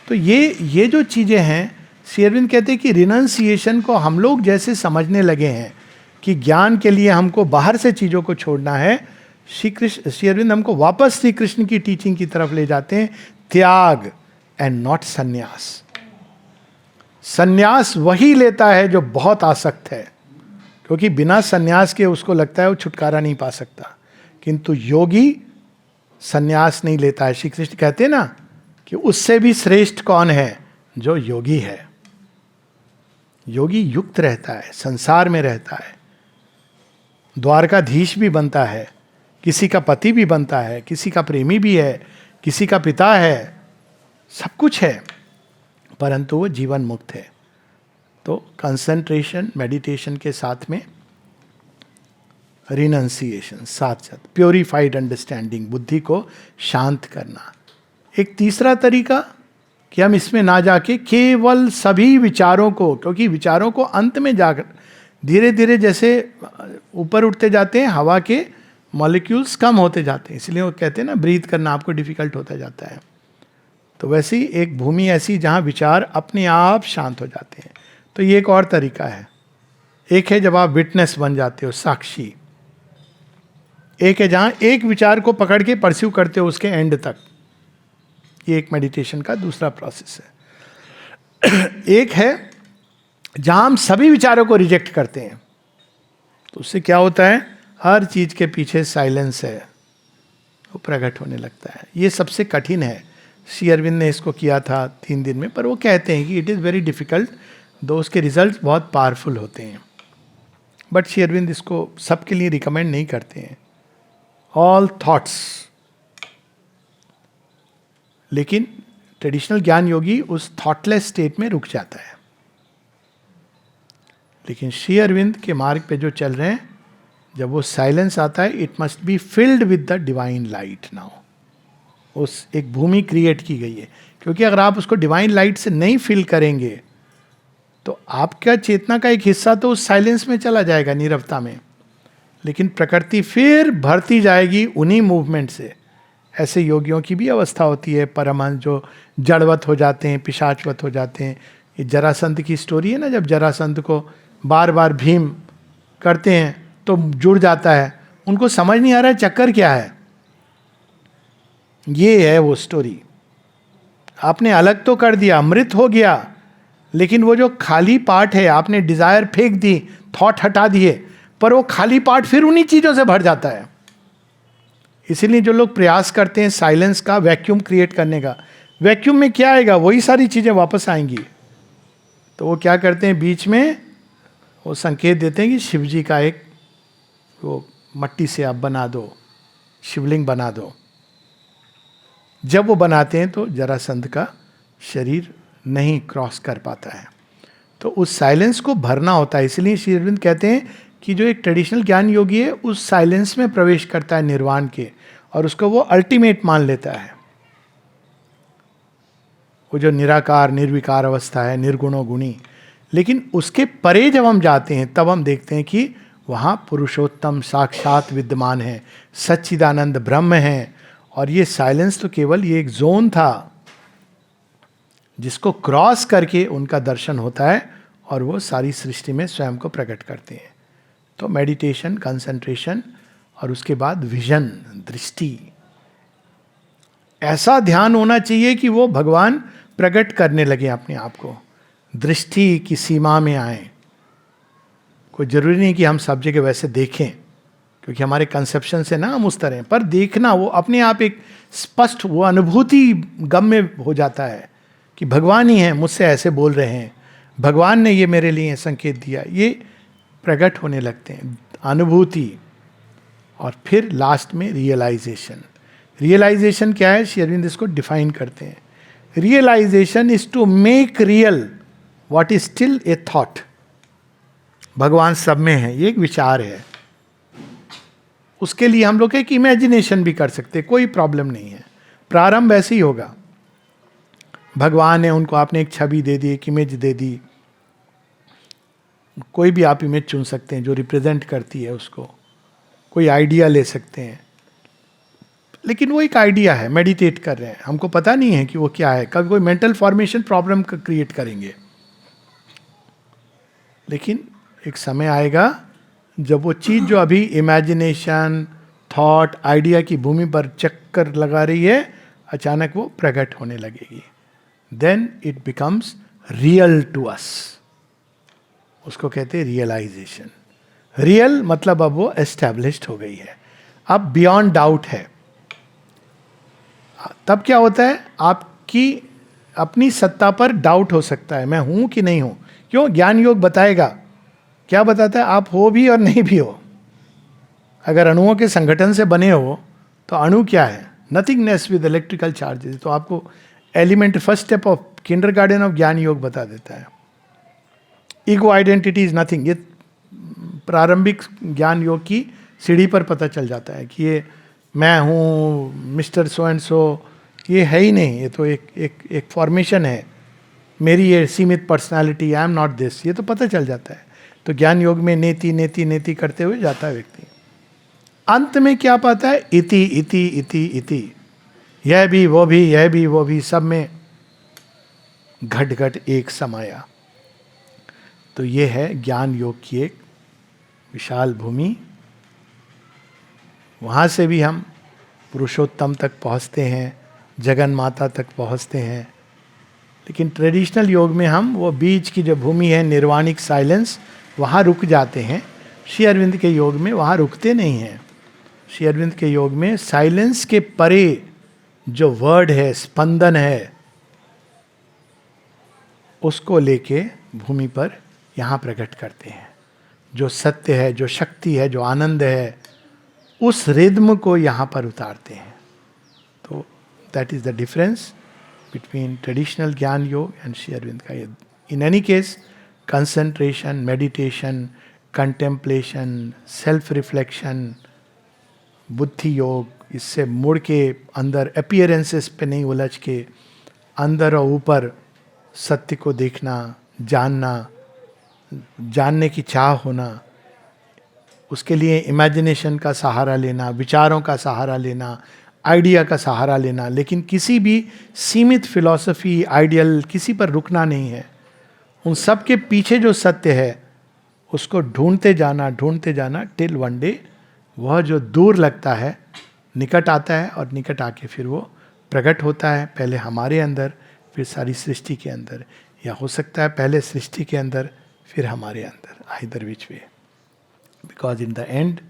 तो ये जो चीज़ें हैं, श्री अरविंद कहते हैं कि रिनंसिएशन को हम लोग जैसे समझने लगे हैं कि ज्ञान के लिए हमको बाहर से चीज़ों को छोड़ना है, श्री अरविंद हमको वापस श्री कृष्ण की टीचिंग की तरफ ले जाते हैं, त्याग एंड नॉट संन्यास। संन्यास वही लेता है जो बहुत आसक्त है, क्योंकि बिना संन्यास के उसको लगता है वो छुटकारा नहीं पा सकता, किंतु योगी संन्यास नहीं लेता है। श्री कृष्ण कहते हैं ना कि उससे भी श्रेष्ठ कौन है, जो योगी है। योगी युक्त रहता है, संसार में रहता है, द्वारकाधीश भी बनता है, किसी का पति भी बनता है, किसी का प्रेमी भी है, किसी का पिता है, सब कुछ है, परंतु वो जीवन मुक्त है। तो कंसंट्रेशन मेडिटेशन के साथ में रिनंसिएशन, साथ साथ प्योरीफाइड अंडरस्टैंडिंग, बुद्धि को शांत करना। एक तीसरा तरीका कि हम इसमें ना जाके केवल सभी विचारों को, क्योंकि विचारों को अंत में जाकर धीरे धीरे जैसे ऊपर उठते जाते हैं, हवा के मॉलिक्यूल्स कम होते जाते हैं, इसलिए वो कहते हैं ना ब्रीथ करना आपको डिफिकल्ट होता जाता है। तो वैसे ही एक भूमि ऐसी जहाँ विचार अपने आप शांत हो जाते हैं। तो ये एक और तरीका है। एक है जब आप विटनेस बन जाते हो, साक्षी। एक है जहाँ एक विचार को पकड़ के परस्यू करते हो उसके एंड तक, ये एक मेडिटेशन का दूसरा प्रोसेस है। एक है जहाँ हम सभी विचारों को रिजेक्ट करते हैं, तो उससे क्या होता है, हर चीज के पीछे साइलेंस है, वो प्रकट होने लगता है। ये सबसे कठिन है। श्री अरविंद ने इसको किया था 3 दिन में, पर वो कहते हैं कि इट इज़ वेरी डिफिकल्ट, दो उसके रिजल्ट बहुत पावरफुल होते हैं। बट श्री अरविंद इसको सबके लिए रिकमेंड नहीं करते हैं, ऑल थॉट्स। लेकिन ट्रेडिशनल ज्ञान योगी उस थॉटलेस स्टेट में रुक जाता है। लेकिन श्री अरविंद के मार्ग पे जो चल रहे हैं, जब वो साइलेंस आता है, it must be filled with the divine light. Now उस एक भूमि क्रिएट की गई है, क्योंकि अगर आप उसको डिवाइन लाइट से नहीं फिल करेंगे तो आपका चेतना का एक हिस्सा तो उस साइलेंस में चला जाएगा, नीरवता में, लेकिन प्रकृति फिर भरती जाएगी उन्हीं मूवमेंट से। ऐसे योगियों की भी अवस्था होती है, परमहंस जो जड़वत हो जाते हैं, पिशाचवत हो जाते हैं। ये जरासंध की स्टोरी है ना, जब जरासंध को बार बार भीम करते हैं तो जुड़ जाता है, उनको समझ नहीं आ रहा है चक्कर क्या है। ये है वो स्टोरी। आपने अलग तो कर दिया, अमृत हो गया, लेकिन वो जो खाली पार्ट है, आपने डिजायर फेंक दी, थॉट हटा दिए, पर वो खाली पार्ट फिर उन्हीं चीजों से भर जाता है। इसीलिए जो लोग प्रयास करते हैं साइलेंस का, वैक्यूम क्रिएट करने का, वैक्यूम में क्या आएगा, वही सारी चीजें वापस आएंगी। तो वो क्या करते हैं, बीच में वो संकेत देते हैं कि शिव जी का एक वो मट्टी से आप बना दो, शिवलिंग बना दो। जब वो बनाते हैं तो जरासंध का शरीर नहीं क्रॉस कर पाता है। तो उस साइलेंस को भरना होता है। इसलिए श्री अरविंद कहते हैं कि जो एक ट्रेडिशनल ज्ञान योगी है, उस साइलेंस में प्रवेश करता है निर्वाण के, और उसको वो अल्टीमेट मान लेता है। वो जो निराकार निर्विकार अवस्था है, निर्गुणो गुणी। लेकिन उसके परे जब हम जाते हैं तब हम देखते हैं कि वहाँ पुरुषोत्तम साक्षात विद्यमान है, सच्चिदानंद ब्रह्म है। और ये साइलेंस तो केवल ये एक जोन था जिसको क्रॉस करके उनका दर्शन होता है और वो सारी सृष्टि में स्वयं को प्रकट करते हैं। तो मेडिटेशन, कंसंट्रेशन और उसके बाद विजन, दृष्टि, ऐसा ध्यान होना चाहिए कि वो भगवान प्रकट करने लगे अपने आप को, दृष्टि की सीमा में आए। कोई जरूरी नहीं कि हम सब जगह वैसे देखें, क्योंकि हमारे कंसेप्शन से ना हम उस तरह, पर देखना वो अपने आप एक स्पष्ट वो अनुभूति गम्य हो जाता है कि भगवान ही है मुझसे ऐसे बोल रहे हैं, भगवान ने ये मेरे लिए संकेत दिया, ये प्रकट होने लगते हैं, अनुभूति। और फिर लास्ट में रियलाइजेशन। रियलाइजेशन क्या है? श्री अरविंद इसको डिफाइन करते हैं। Realisation is to make real what is still a thought. भगवान सब में है, ये एक विचार है। उसके लिए हम लोग एक इमेजिनेशन भी कर सकते हैं, कोई प्रॉब्लम नहीं है। प्रारंभ ऐसे ही होगा। भगवान ने उनको आपने एक छवि दे दी, एक इमेज दे दी, कोई भी आप इमेज चुन सकते हैं जो रिप्रेजेंट करती है उसको, कोई आइडिया ले सकते हैं। लेकिन वो एक आइडिया है, मेडिटेट कर रहे हैं, हमको पता नहीं है कि वो क्या है। कभी कोई मेंटल फॉर्मेशन प्रॉब्लम क्रिएट करेंगे, लेकिन एक समय आएगा जब वो चीज जो अभी इमेजिनेशन, थॉट, आइडिया की भूमि पर चक्कर लगा रही है, अचानक वो प्रकट होने लगेगी। Then it becomes real to us. उसको कहते हैं रियलाइजेशन। रियल मतलब अब वो एस्टैब्लिश्ड हो गई है, अब बियॉन्ड डाउट है। तब क्या होता है? आपकी अपनी सत्ता पर डाउट हो सकता है, मैं हूं कि नहीं हूं। क्यों? ज्ञान योग बताएगा। क्या बताता है? आप हो भी और नहीं भी हो। अगर अणुओं के संगठन से बने हो तो अणु क्या है? Nothingness with electrical charges. तो आपको element, first step of kindergarten of ज्ञान योग बता देता है। Ego identity is nothing. ये प्रारंभिक ज्ञान योग की सीढ़ी पर पता चल जाता है कि ये मैं हूँ, मिस्टर सो एंड सो, ये है ही नहीं। ये तो एक फॉर्मेशन है, मेरी ये सीमित personality, I am not this, ये तो पता चल जाता है। तो ज्ञान योग में नेति नेति नेति करते हुए जाता है व्यक्ति। अंत में क्या पाता है? इति इति इति इति। यह भी वो भी, यह भी वो भी, सब में घट घट एक समाया। तो ये है ज्ञान योग की एक विशाल भूमि। वहाँ से भी हम पुरुषोत्तम तक पहुँचते हैं, जगन माता तक पहुँचते हैं। लेकिन ट्रेडिशनल योग में हम वो बीच की जो भूमि है, निर्वाणिक साइलेंस, वहाँ रुक जाते हैं। श्री अरविंद के योग में वहाँ रुकते नहीं हैं। श्री अरविंद के योग में साइलेंस के परे जो वर्ड है, स्पंदन है, उसको लेके भूमि पर यहाँ प्रकट करते हैं। जो सत्य है, जो शक्ति है, जो आनंद है, उस रिद्म को यहाँ पर उतारते हैं। तो that is the difference between traditional ज्ञान योग एंड श्री अरविंद का। In any case, concentration, meditation, contemplation, self reflection, बुद्धि योग, इससे मुड़ के अंदर अपीयरेंसेस पे नहीं उलझ के अंदर और ऊपर सत्य को देखना, जानना, जानने की चाह होना, उसके लिए इमेजिनेशन का सहारा लेना, विचारों का सहारा लेना, आइडिया का सहारा लेना। लेकिन किसी भी सीमित फिलॉसफी, आइडियल, किसी पर रुकना नहीं है। उन सब के पीछे जो सत्य है उसको ढूंढते जाना टिल वन डे वह जो दूर लगता है निकट आता है, और निकट आके फिर वो प्रकट होता है, पहले हमारे अंदर, फिर सारी सृष्टि के अंदर, या हो सकता है पहले सृष्टि के अंदर फिर हमारे अंदर, either which way. Because in the end,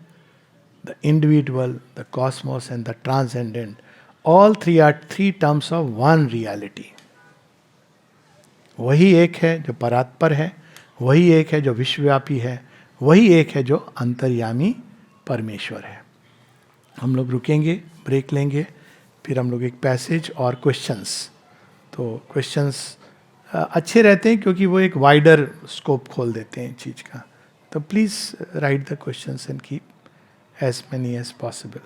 the individual, the cosmos and the transcendent, all three are three terms of one reality. वही एक है जो परात्पर है, वही एक है जो विश्वव्यापी है, वही एक है जो अंतर्यामी परमेश्वर है। हम लोग रुकेंगे, ब्रेक लेंगे, फिर हम लोग एक पैसेज और क्वेश्चंस। तो क्वेश्चंस अच्छे रहते हैं क्योंकि वो एक वाइडर स्कोप खोल देते हैं चीज़ का। So please write the questions and keep as many as possible.